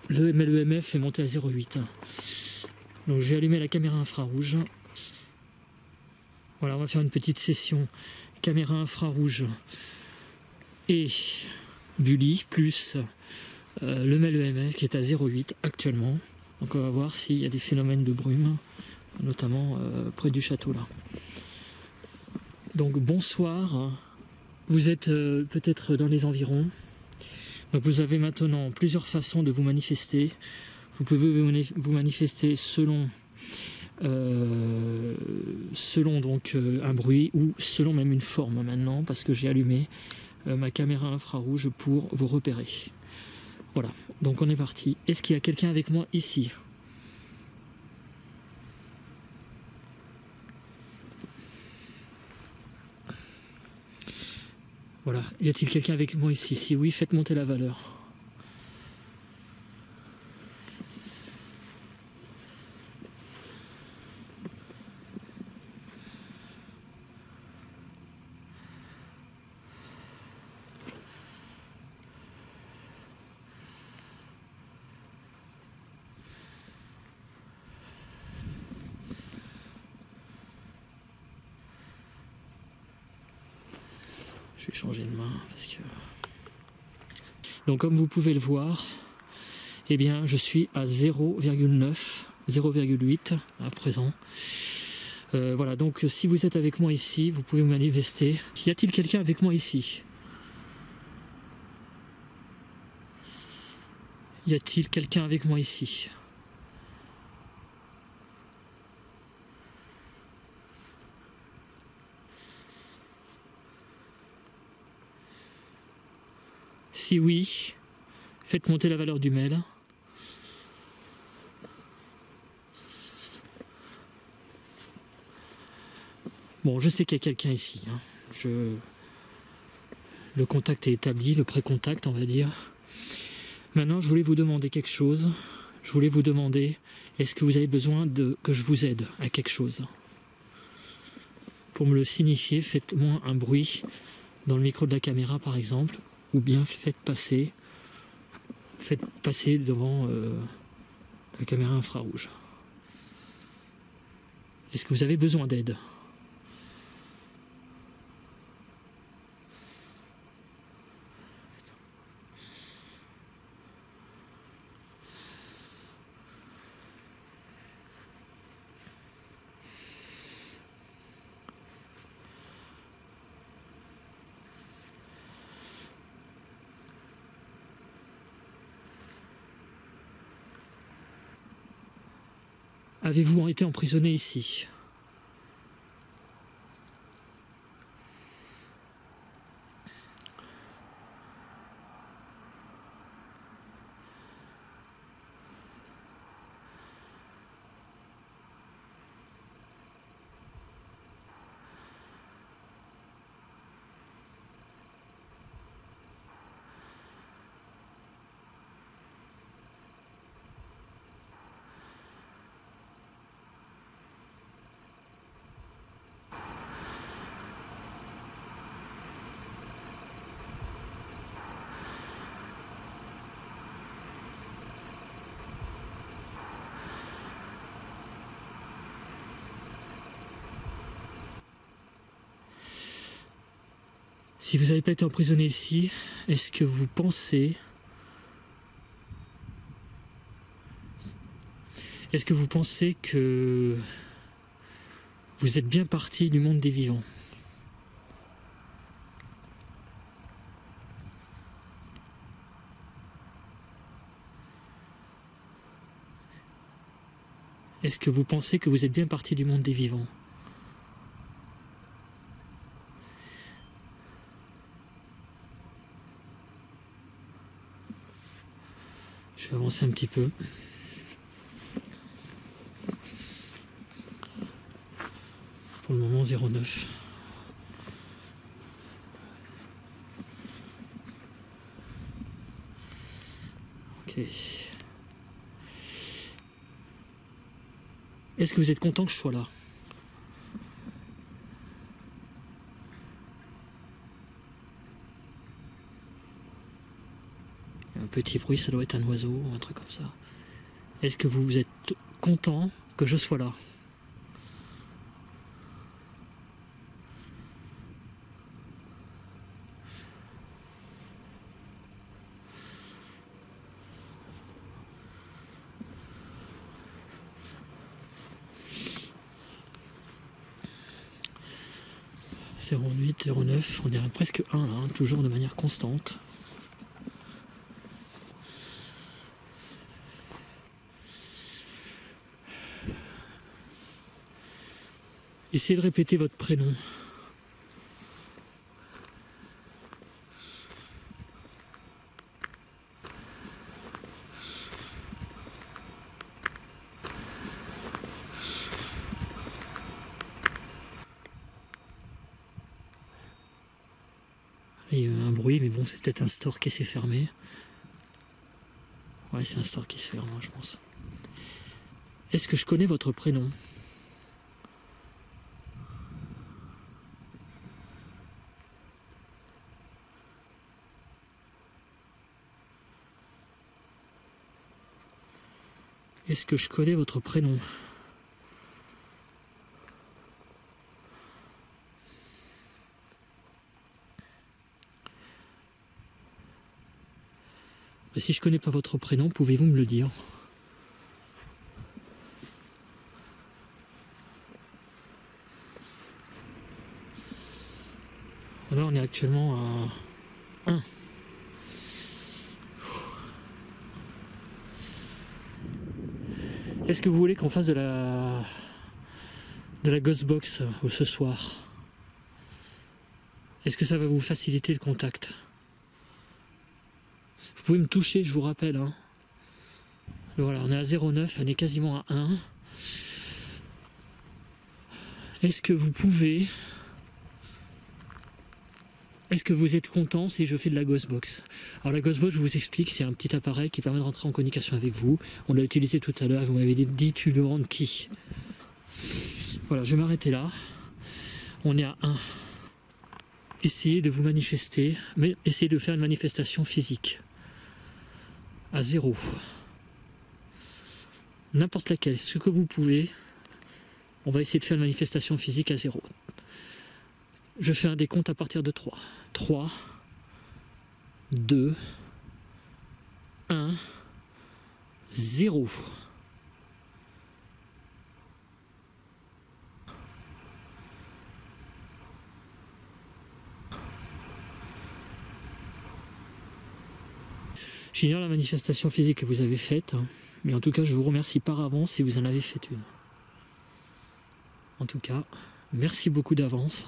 Le MLEMF est monté à 0,8. Donc je vais allumer la caméra infrarouge. Voilà, on va faire une petite session caméra infrarouge et Bully plus le MLEMF qui est à 0,8 actuellement. Donc on va voir s'il y a des phénomènes de brume, notamment près du château là. Donc bonsoir, vous êtes peut-être dans les environs. Donc vous avez maintenant plusieurs façons de vous manifester. Vous pouvez vous manifester selon donc un bruit ou selon même une forme maintenant, parce que j'ai allumé ma caméra infrarouge pour vous repérer. Voilà, donc on est parti. Est-ce qu'il y a quelqu'un avec moi ici? Voilà, y a-t-il quelqu'un avec moi ici? Si oui, faites monter la valeur. Je vais changer de main parce que... Donc comme vous pouvez le voir, eh bien je suis à 0,9, 0,8 à présent. Voilà, donc si vous êtes avec moi ici, vous pouvez vous manifester. Y a-t-il quelqu'un avec moi ici? Y a-t-il quelqu'un avec moi ici? Si oui, faites monter la valeur du mail. Bon, je sais qu'il y a quelqu'un ici. Hein. Le contact est établi, le pré-contact, on va dire. Maintenant, je voulais vous demander quelque chose. Je voulais vous demander, est-ce que vous avez besoin que je vous aide à quelque chose? Pour me le signifier, faites-moi un bruit dans le micro de la caméra, par exemple. Ou bien faites passer devant la caméra infrarouge. Est-ce que vous avez besoin d'aide? Avez-vous été emprisonné ici? Si vous n'avez pas été emprisonné ici, est-ce que vous pensez que vous êtes bien parti du monde des vivants? Est-ce que vous pensez que vous êtes bien parti du monde des vivants? Je vais avancer un petit peu. Pour le moment 0,9. Ok. Est-ce que vous êtes content que je sois là? Un petit bruit, ça doit être un oiseau, un truc comme ça. Est-ce que vous êtes content que je sois là? C'est 08, 09, on dirait presque 1 là, hein, toujours de manière constante. Essayez de répéter votre prénom. Il y a un bruit, mais bon, c'est peut-être un store qui s'est fermé. Ouais, c'est un store qui se ferme, je pense. Est-ce que je connais votre prénom? Est-ce que je connais votre prénom? Et si je connais pas votre prénom, pouvez-vous me le dire? Là, on est actuellement à 1. Est-ce que vous voulez qu'on fasse de la Ghostbox ce soir? Est-ce que ça va vous faciliter le contact? Vous pouvez me toucher, je vous rappelle. Hein. Voilà, on est à 0,9, on est quasiment à 1. Est-ce que vous pouvez... Est-ce que vous êtes content si je fais de la Ghostbox? Alors la Ghostbox, je vous explique, c'est un petit appareil qui permet de rentrer en communication avec vous. On l'a utilisé tout à l'heure, vous m'avez dit tu demandes qui? Voilà, je vais m'arrêter là. On est à 1. Essayez de vous manifester, mais essayez de faire une manifestation physique. À 0. N'importe laquelle, ce que vous pouvez. On va essayer de faire une manifestation physique à 0. Je fais un décompte à partir de 3. 3, 2, 1, 0. J'ignore la manifestation physique que vous avez faite, mais en tout cas, je vous remercie par avance si vous en avez fait une. En tout cas, merci beaucoup d'avance.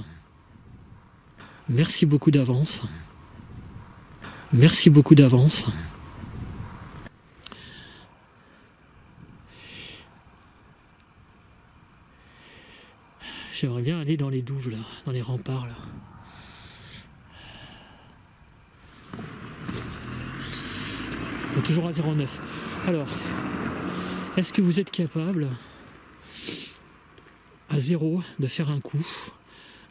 Merci beaucoup d'avance. Merci beaucoup d'avance. J'aimerais bien aller dans les douves, là, dans les remparts, là. Donc, toujours à 0,9. Alors, est-ce que vous êtes capable, à 0, de faire un coup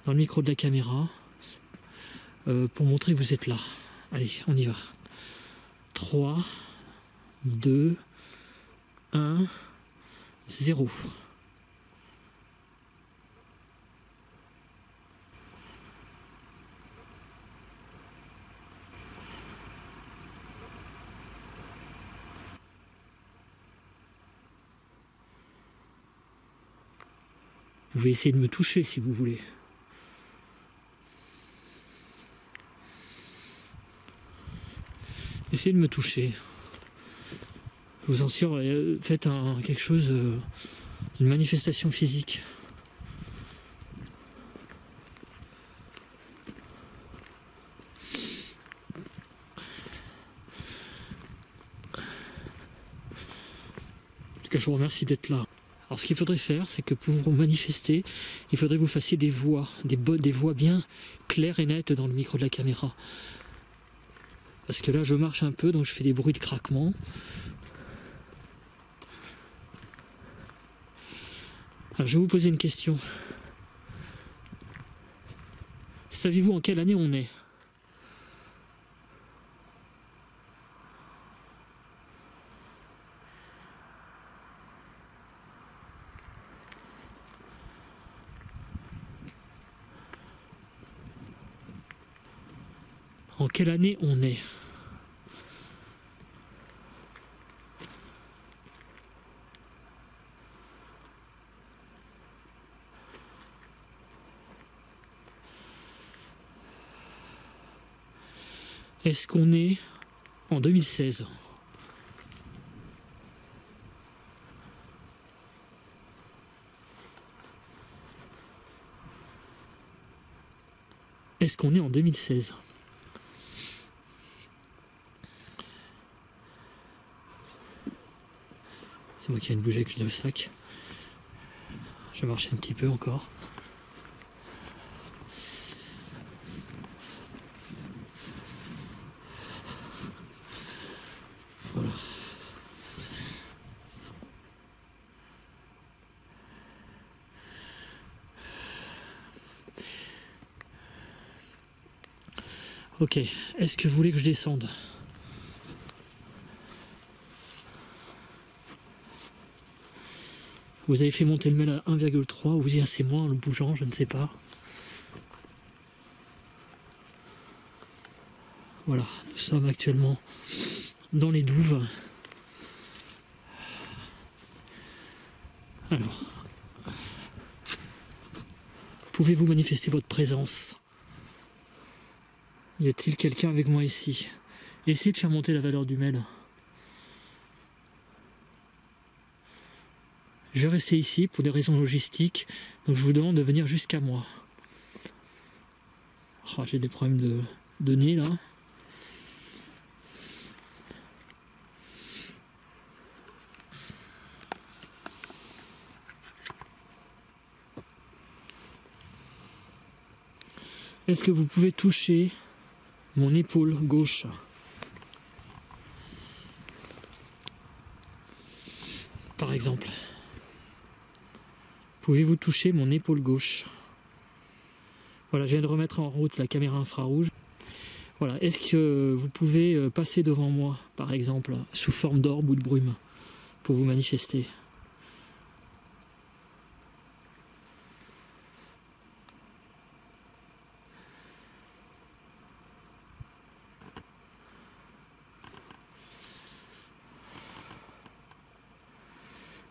dans le micro de la caméra pour montrer que vous êtes là? Allez, on y va. 3, 2, 1, 0. Vous pouvez essayer de me toucher si vous voulez. Essayez de me toucher. Je vous en sûr, faites quelque chose, une manifestation physique. En tout cas, je vous remercie d'être là. Alors ce qu'il faudrait faire, c'est que pour vous manifester, il faudrait que vous fassiez des voix, des voix bien claires et nettes dans le micro de la caméra. Parce que là je marche un peu, donc je fais des bruits de craquement. Alors je vais vous poser une question. Savez-vous en quelle année on est? En quelle année on est? Est-ce qu'on est en 2016? Est-ce qu'on est en 2016? C'est moi qui viens de bouger avec le sac. Je vais marcher un petit peu encore. Voilà. Ok, est-ce que vous voulez que je descende? Vous avez fait monter le mail à 1,3, ou vous dites c'est moins en le bougeant, je ne sais pas. Voilà, nous sommes actuellement dans les douves. Alors, pouvez-vous manifester votre présence? Y a-t-il quelqu'un avec moi ici? Essayez de faire monter la valeur du mail. Je vais rester ici pour des raisons logistiques, donc je vous demande de venir jusqu'à moi. Oh, j'ai des problèmes de nez là. Est-ce que vous pouvez toucher mon épaule gauche? Par exemple. Pouvez-vous toucher mon épaule gauche? Voilà, je viens de remettre en route la caméra infrarouge. Voilà, est-ce que vous pouvez passer devant moi, par exemple, sous forme d'orbe ou de brume, pour vous manifester?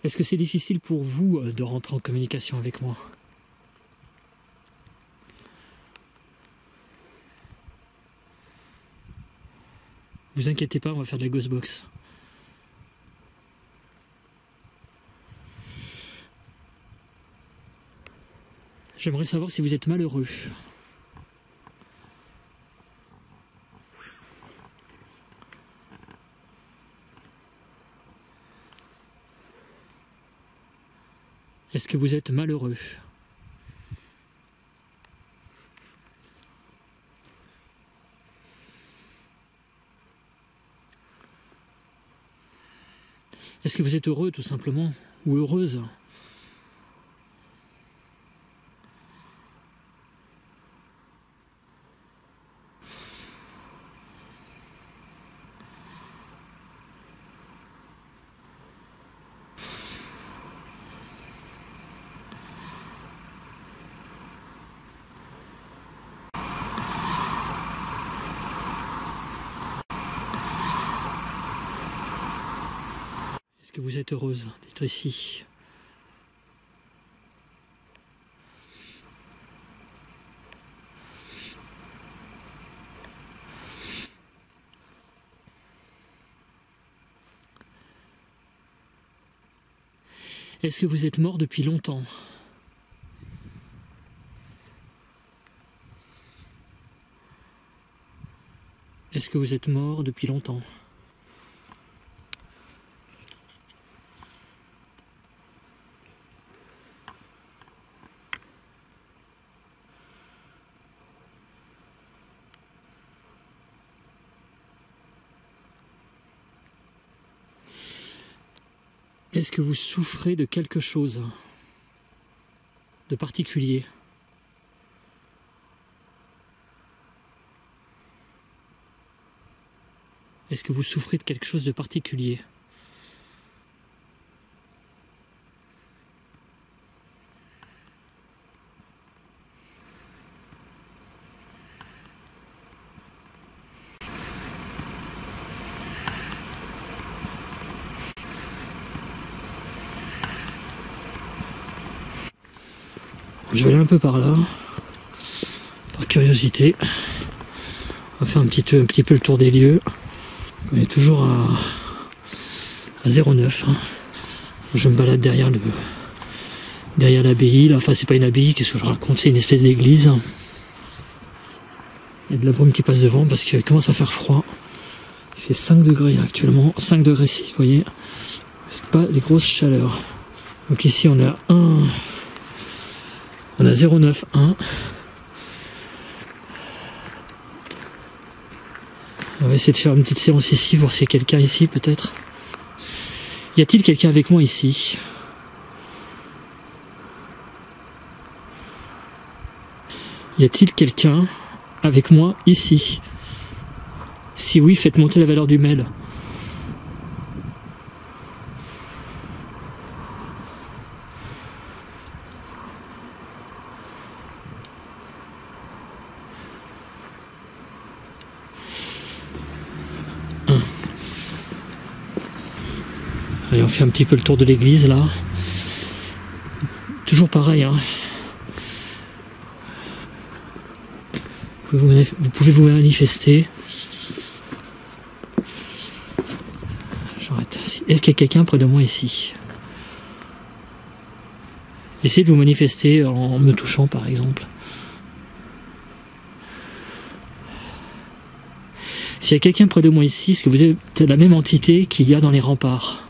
Est-ce que c'est difficile pour vous de rentrer en communication avec moi? Vous inquiétez pas, on va faire de la ghost box. J'aimerais savoir si vous êtes malheureux. Est-ce que vous êtes malheureux? Est-ce que vous êtes heureux tout simplement? Ou heureuse? Est-ce que vous êtes heureuse d'être ici? Est-ce que vous êtes mort depuis longtemps? Est-ce que vous êtes mort depuis longtemps? Est-ce que vous souffrez de quelque chose de particulier? Est-ce que vous souffrez de quelque chose de particulier? Je vais aller un peu par là, par curiosité. On va faire un petit peu le tour des lieux. On est toujours à 09. Hein. Je me balade derrière l'abbaye. Enfin, c'est pas une abbaye, qu'est-ce que je raconte? C'est une espèce d'église. Il y a de la brume qui passe devant parce qu'il commence à faire froid. Il fait 5 degrés là, actuellement. 5 degrés ici, vous voyez. C'est pas des grosses chaleurs. Donc ici, on a 0,91. On va essayer de faire une petite séance ici, voir s'il y a quelqu'un ici peut-être. Y a-t-il quelqu'un avec moi ici? Y a-t-il quelqu'un avec moi ici? Si oui, faites monter la valeur du mail. Allez, on fait un petit peu le tour de l'église là. Toujours pareil, hein. Vous pouvez vous manifester. J'arrête. Est-ce qu'il y a quelqu'un près de moi ici? Essayez de vous manifester en me touchant par exemple. S'il y a quelqu'un près de moi ici, est-ce que vous êtes la même entité qu'il y a dans les remparts?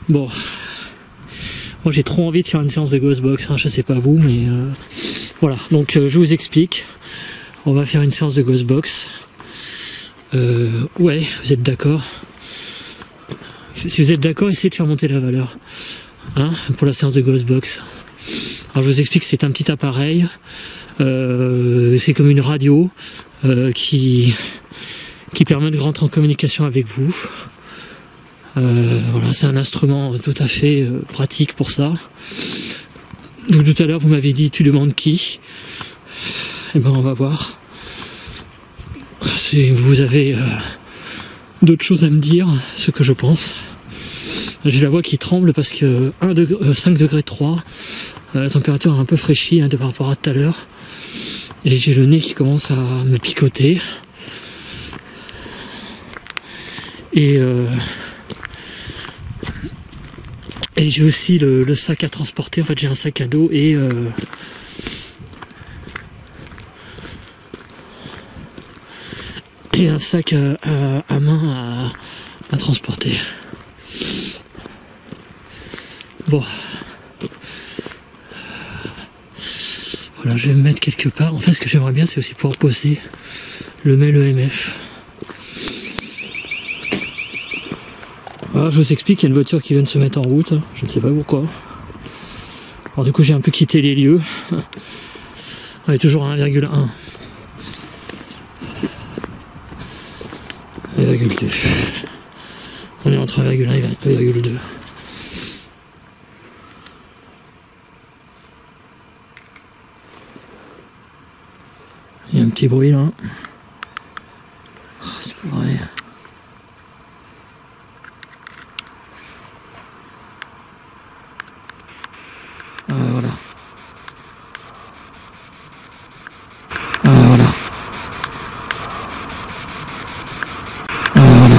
Bon, moi j'ai trop envie de faire une séance de Ghostbox, hein, je sais pas vous, mais voilà, donc je vous explique, on va faire une séance de Ghostbox. Ouais, vous êtes d'accord? Si vous êtes d'accord, essayez de faire monter la valeur, hein, pour la séance de Ghostbox. Alors je vous explique, c'est un petit appareil, c'est comme une radio qui permet de rentrer en communication avec vous. Voilà, c'est un instrument tout à fait pratique pour ça. Donc tout à l'heure vous m'avez dit tu demandes qui? Eh ben on va voir. Si vous avez d'autres choses à me dire, ce que je pense. J'ai la voix qui tremble parce que 5 degrés 3, la température a un peu fraîchi, hein, par rapport à tout à l'heure. Et j'ai le nez qui commence à me picoter. Et j'ai aussi le sac à transporter. En fait, j'ai un sac à dos et un sac à main à transporter. Bon. Voilà, je vais me mettre quelque part. En fait, ce que j'aimerais bien, c'est aussi pouvoir poser le mail EMF. Voilà, je vous explique, il y a une voiture qui vient de se mettre en route, je ne sais pas pourquoi. Alors du coup j'ai un peu quitté les lieux. On est toujours à 1,1. 1,2. On est entre 1,1 et 1,2. Il y a un petit bruit là. Oh, c'est pas vrai. Voilà. Voilà. Voilà.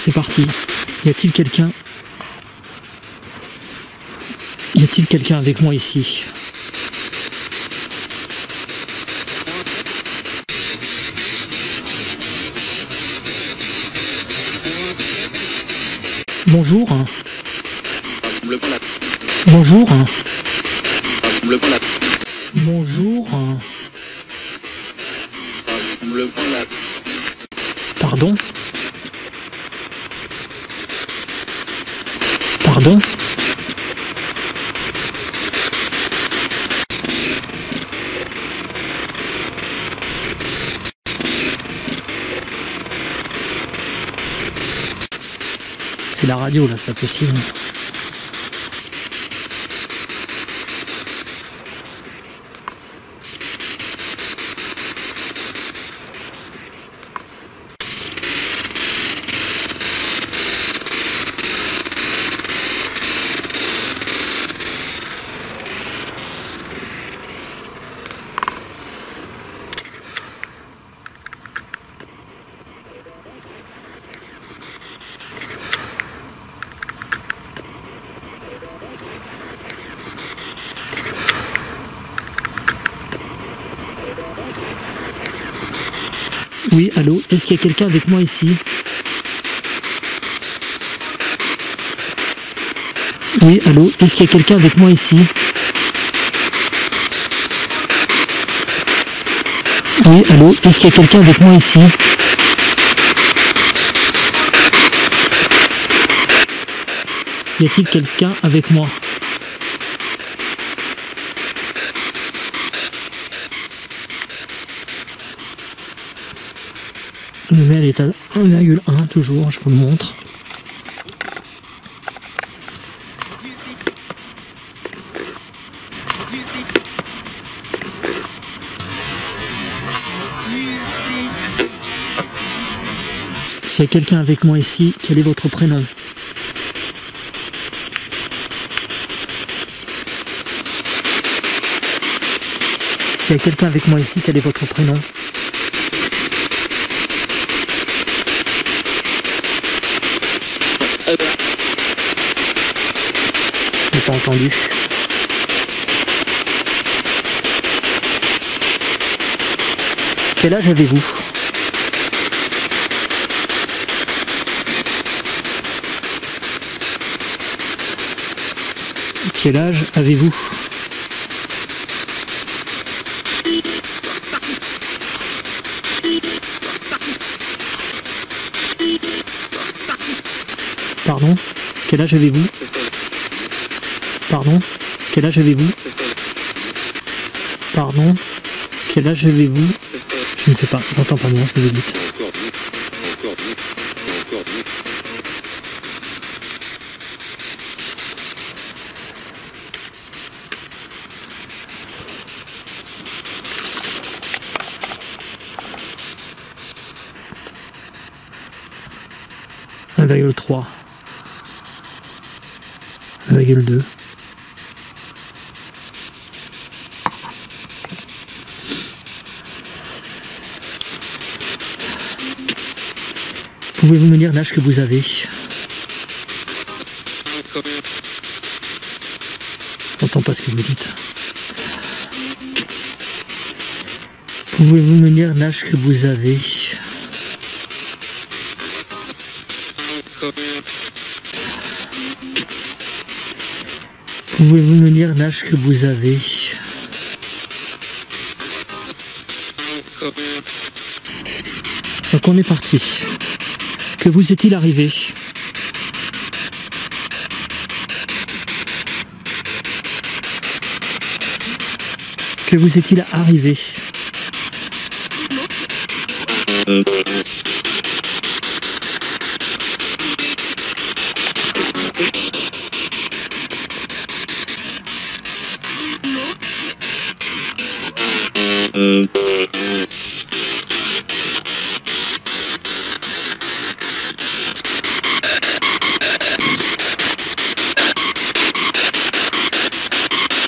c'est parti. Y a-t-il quelqu'un? Y a-t-il quelqu'un avec moi ici? Bonjour. Bonjour. Bonjour. Pardon? Pardon? C'est la radio là, c'est pas possible. Oui, allô, est-ce qu'il y a quelqu'un avec moi ici? Oui, allô, est-ce qu'il y a quelqu'un avec moi ici? Oui, allô, est-ce qu'il y a quelqu'un avec moi ici? Y a-t-il quelqu'un avec moi? Le mail est à 1,1 toujours, je vous le montre. S'il y a quelqu'un avec moi ici, quel est votre prénom? S'il y a quelqu'un avec moi ici, quel est votre prénom? Je n'ai pas entendu. Quel âge avez-vous? Quel âge avez-vous? Pardon? Quel âge avez-vous? Pardon? Quel âge avez-vous? Pardon? Quel âge avez-vous? Je ne sais pas, j'entends pas bien ce que vous dites. Un 1,3. 1,2. Pouvez-vous me dire l'âge que vous avez? J'entends pas ce que vous dites. Pouvez-vous me dire l'âge que vous avez? Pouvez-vous me dire l'âge que vous avez? Donc on est parti. Que vous est-il arrivé? Que vous est-il arrivé?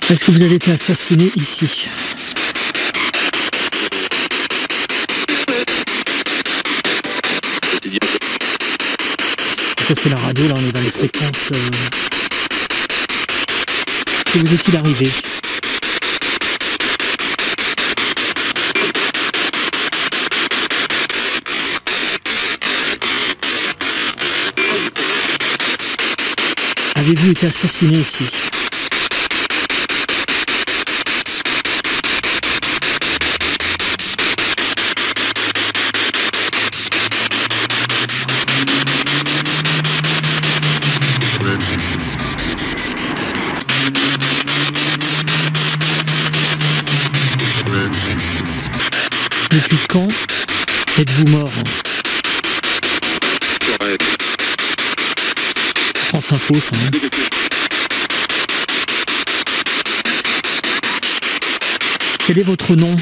Est-ce que vous avez été assassiné ici? Ça c'est la radio, là on est dans les fréquences. Que vous est-il arrivé? Avez-vous été assassiné ici? Depuis quand êtes-vous mort? France Info, ça. Hein. Quel est votre nom?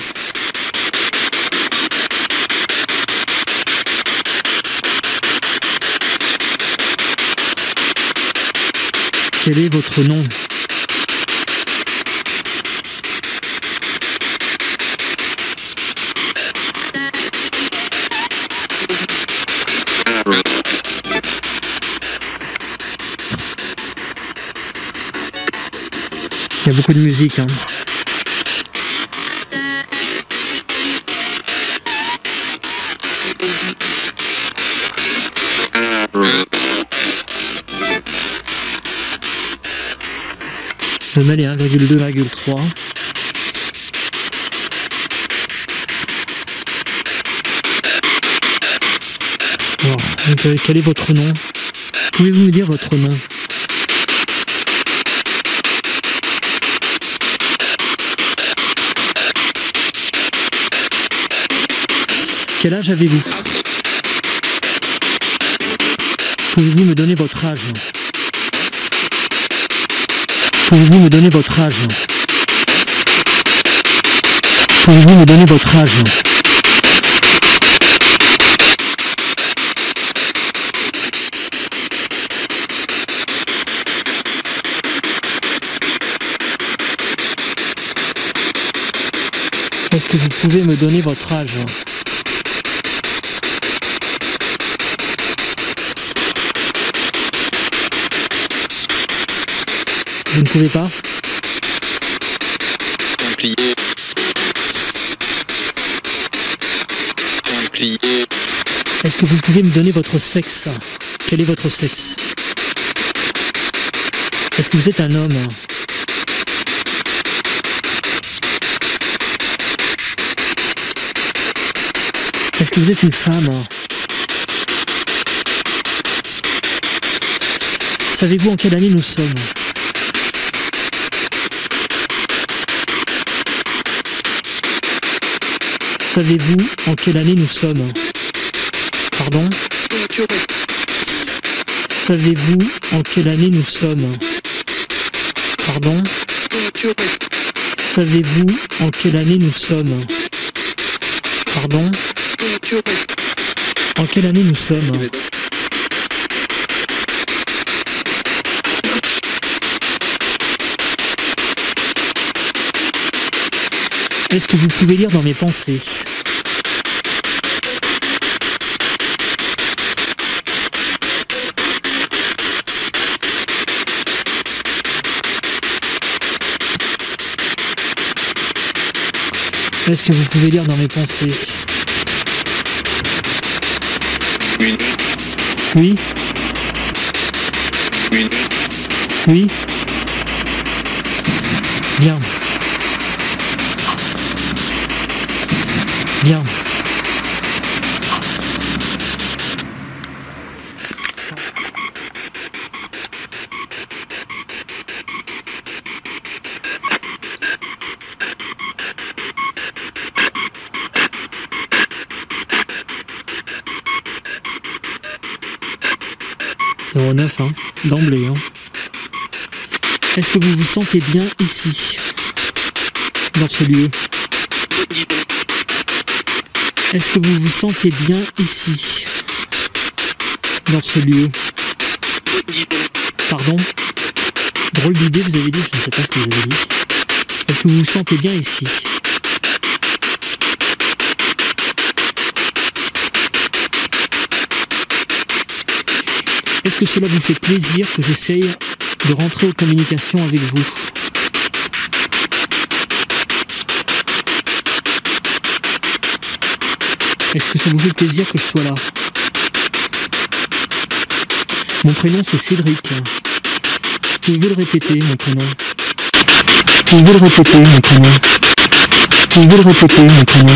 Quel est votre nom? Il y a beaucoup de musique, hein. Le mal est 1,2,3. Alors, quel est votre nom? Pouvez-vous me dire votre nom? Quel âge avez-vous? Pouvez-vous me donner votre âge? Pouvez-vous me donner votre âge? Pouvez-vous me donner votre âge? Est-ce que vous pouvez me donner votre âge? Vous ne pouvez pas? Templier. Templier. Est-ce que vous pouvez me donner votre sexe? Quel est votre sexe? Est-ce que vous êtes un homme? Est-ce que vous êtes une femme? Savez-vous en quelle année nous sommes? Savez-vous en quelle année nous sommes? Pardon? Savez-vous en quelle année nous sommes? Pardon? Savez-vous en quelle année nous sommes? Pardon? En quelle année nous sommes? Est-ce que vous pouvez lire dans mes pensées? Est-ce que vous pouvez lire dans mes pensées? Oui. Oui? Oui. Oui? Bien. Bien. Numéro 9, hein, d'emblée. Hein. Est-ce que vous vous sentez bien ici, dans ce lieu? Est-ce que vous vous sentez bien ici, dans ce lieu? Pardon? Drôle d'idée, vous avez dit, je ne sais pas ce que vous avez dit. Est-ce que vous vous sentez bien ici? Est-ce que cela vous fait plaisir que j'essaye de rentrer en communication avec vous? Est-ce que ça vous fait plaisir que je sois là? Mon prénom c'est Cédric. Pouvez-vous le répéter, mon prénom? Pouvez-vous le répéter, mon prénom? Pouvez-vous le répéter, mon prénom?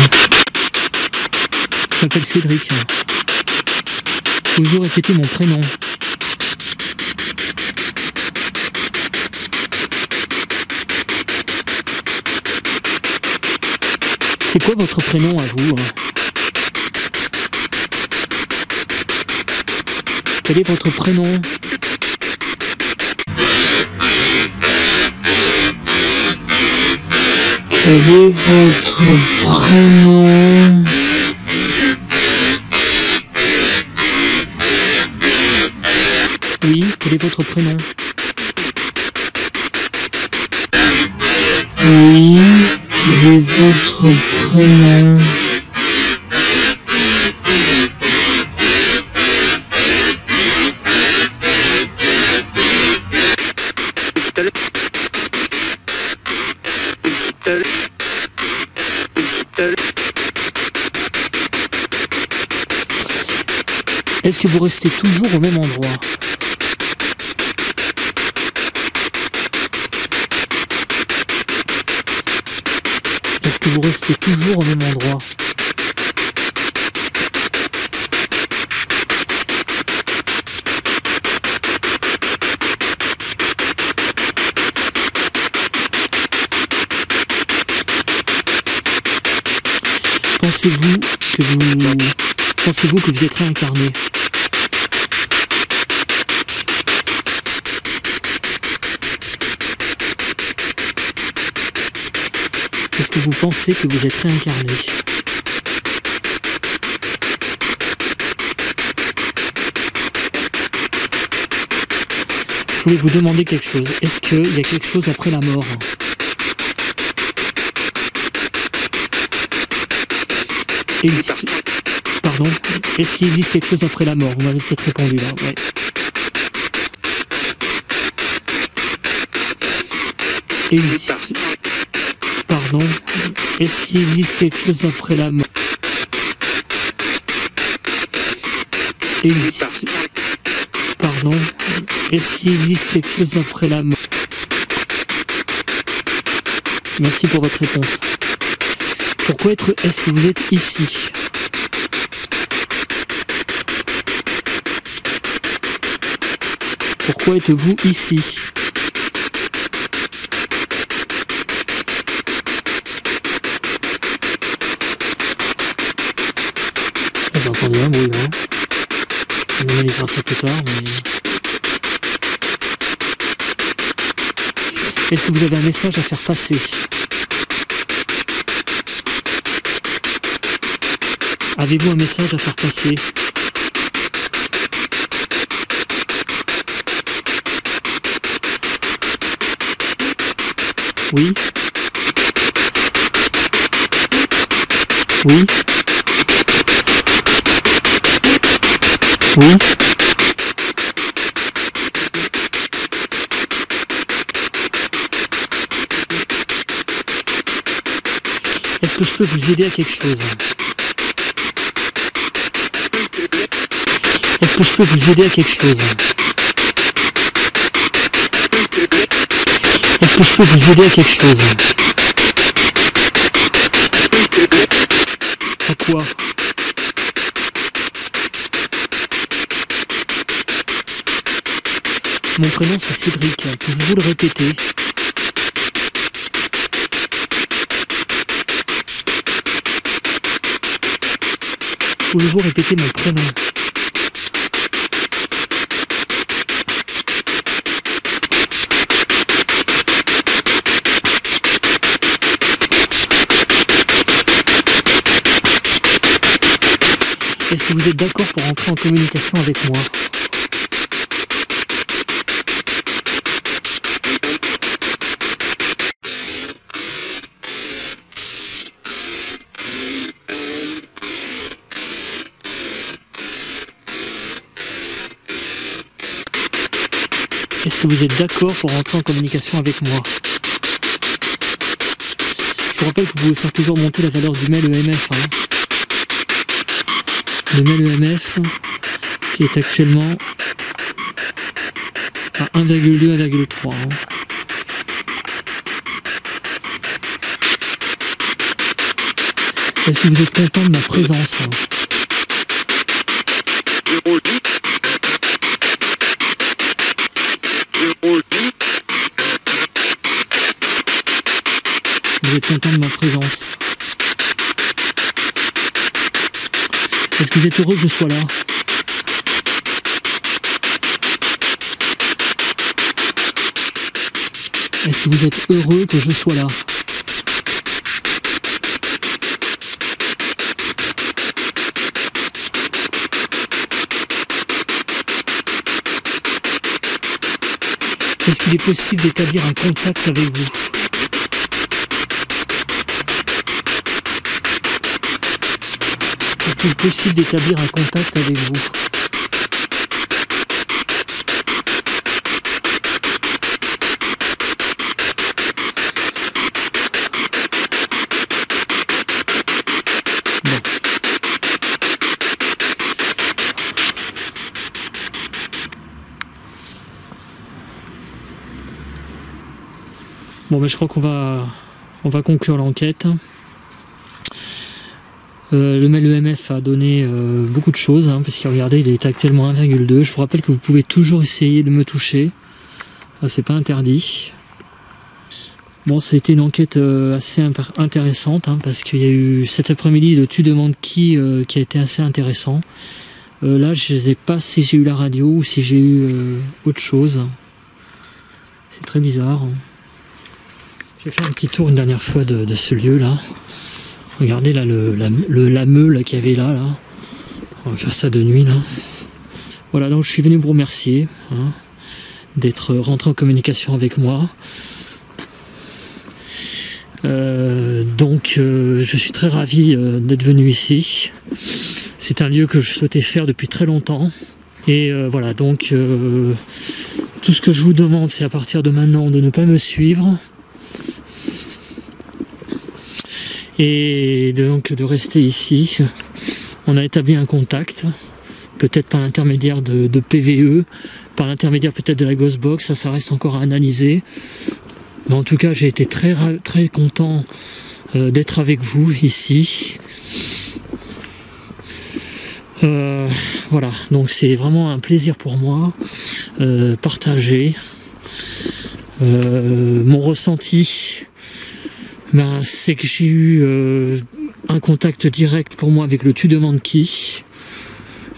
Je m'appelle Cédric. Pouvez-vous répéter mon prénom? C'est quoi votre prénom à vous? Quel est votre prénom? Quel est votre prénom? Oui, quel est votre prénom? Oui, quel est votre prénom? Est-ce que vous restez toujours au même endroit? Est-ce que vous restez toujours au même endroit? Pensez-vous que vous êtes réincarné? Est-ce que vous pensez que vous êtes réincarné? Je voulais vous demander quelque chose. Est-ce qu'il y a quelque chose après la mort? Pardon? Est-ce qu'il existe quelque chose après la mort? Vous m'avez peut-être répondu là. Ouais. Pardon? Est-ce qu'il existe quelque chose après la mort? Pardon? Est-ce qu'il existe quelque chose après la mort? Merci pour votre réponse. Pourquoi est-ce que vous êtes ici? Pourquoi êtes-vous ici? J'ai entendu un bruit là. On analysera ça plus tard, mais... Est-ce que vous avez un message à faire passer? Avez-vous un message à faire passer? Oui? Oui? Oui? Est-ce que je peux vous aider à quelque chose? Est-ce que je peux vous aider à quelque chose? Est-ce que je peux vous aider à quelque chose? À quoi? Mon prénom c'est Cédric. Pouvez-vous le répéter? Pouvez-vous répéter mon prénom? Est-ce que vous êtes d'accord pour entrer en communication avec moi? Est-ce que vous êtes d'accord pour rentrer en communication avec moi? Je vous rappelle que vous pouvez faire toujours monter la valeur du mail EMF. Hein. Le mail EMF qui est actuellement à 1,2, 1,3. Hein. Est-ce que vous êtes content de ma présence? Hein? Vous êtes content de ma présence? Est-ce que vous êtes heureux que je sois là? Est-ce que vous êtes heureux que je sois là? Est-ce qu'il est possible d'établir un contact avec vous? Est-il possible d'établir un contact avec vous? Bon, ben, je crois qu'on va conclure l'enquête. Le mail EMF a donné beaucoup de choses, hein, parce que regardez, il est actuellement 1,2. Je vous rappelle que vous pouvez toujours essayer de me toucher. C'est pas interdit. Bon, c'était une enquête assez intéressante, hein, parce qu'il y a eu cet après-midi le Tu demandes qui a été assez intéressant. Là, je ne sais pas si j'ai eu la radio ou si j'ai eu autre chose. C'est très bizarre. J'ai fait un petit tour une dernière fois de ce lieu-là. Regardez là la meule qu'il y avait là. On va faire ça de nuit là. Voilà, donc je suis venu vous remercier, hein, d'être rentré en communication avec moi. Je suis très ravi d'être venu ici. C'est un lieu que je souhaitais faire depuis très longtemps. Et voilà, donc tout ce que je vous demande, c'est à partir de maintenant de ne pas me suivre. Et donc de rester ici. On a établi un contact, peut-être par l'intermédiaire de PVE, par l'intermédiaire peut-être de la Ghostbox, ça reste encore à analyser. Mais en tout cas, j'ai été très content d'être avec vous ici. Voilà, donc c'est vraiment un plaisir pour moi, partager mon ressenti. Ben, c'est que j'ai eu un contact direct pour moi avec le Tu demandes qui.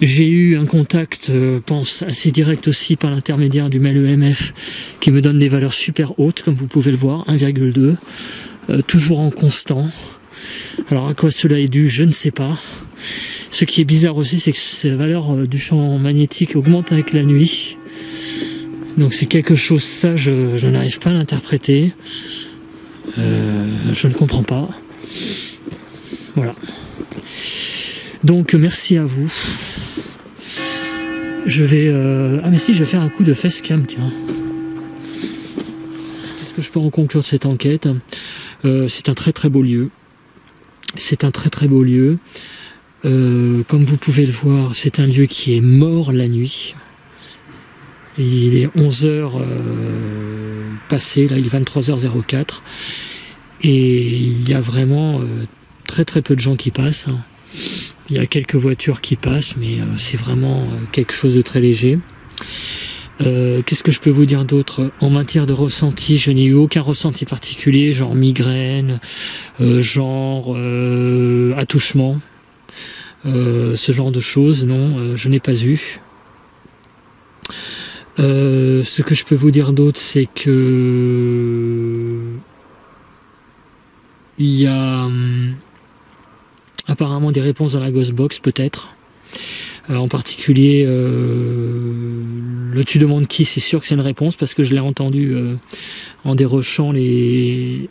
J'ai eu un contact, pense, assez direct aussi par l'intermédiaire du mail EMF qui me donne des valeurs super hautes, comme vous pouvez le voir, 1,2, toujours en constant. Alors à quoi cela est dû, je ne sais pas. Ce qui est bizarre aussi, c'est que ces valeurs du champ magnétique augmentent avec la nuit. Donc c'est quelque chose, ça, je n'arrive pas à l'interpréter. Je ne comprends pas. Voilà. Donc merci à vous. Je vais ah mais si, je vais faire un coup de facecam, tiens. Est-ce que je peux en conclure cette enquête? C'est un très beau lieu. C'est un très beau lieu. Comme vous pouvez le voir, c'est un lieu qui est mort la nuit. Il est 11h passé, là il est 23h04 et il y a vraiment très peu de gens qui passent. Il y a quelques voitures qui passent, mais c'est vraiment quelque chose de très léger. Qu'est-ce que je peux vous dire d'autre? En matière de ressenti, je n'ai eu aucun ressenti particulier, genre migraine, genre attouchement, ce genre de choses, non, je n'ai pas eu. Ce que je peux vous dire d'autre, c'est que il y a apparemment des réponses dans la Ghostbox, peut-être. En particulier, le Tu demandes qui, c'est sûr que c'est une réponse, parce que je l'ai entendu en dérochant les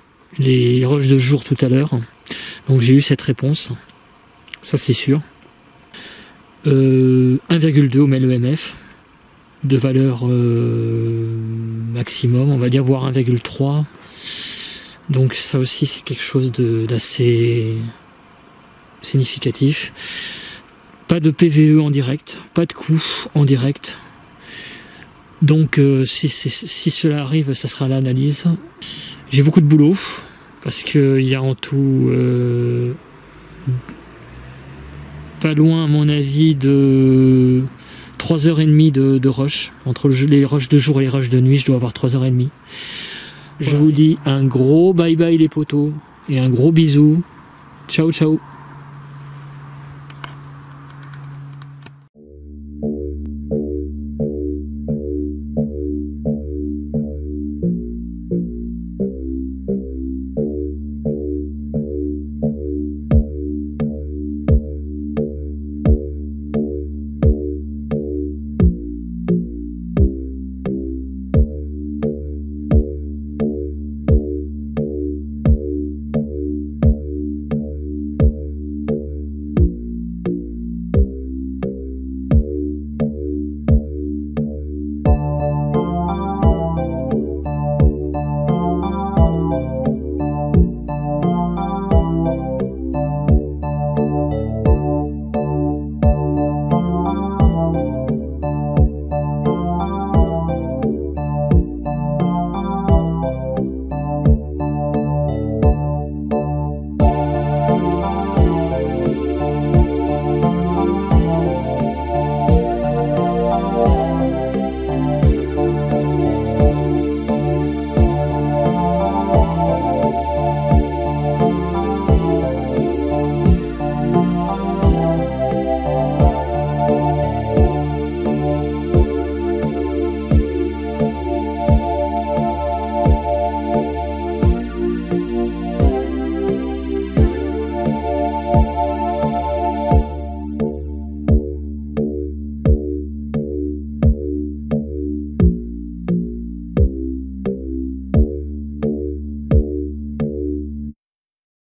rushs de jour tout à l'heure. Donc j'ai eu cette réponse, ça c'est sûr. 1,2 au mail EMF. De valeur maximum, on va dire, voire 1,3. Donc ça aussi c'est quelque chose d'assez significatif. Pas de PVE en direct, pas de coût en direct. Donc si cela arrive, ça sera l'analyse. J'ai beaucoup de boulot, parce qu'il y a en tout pas loin à mon avis de 3h30 de rush. Entre les rushs de jour et les rushs de nuit, je dois avoir 3h30. Je vous dis un gros bye bye les potos et un gros bisou. Ciao ciao.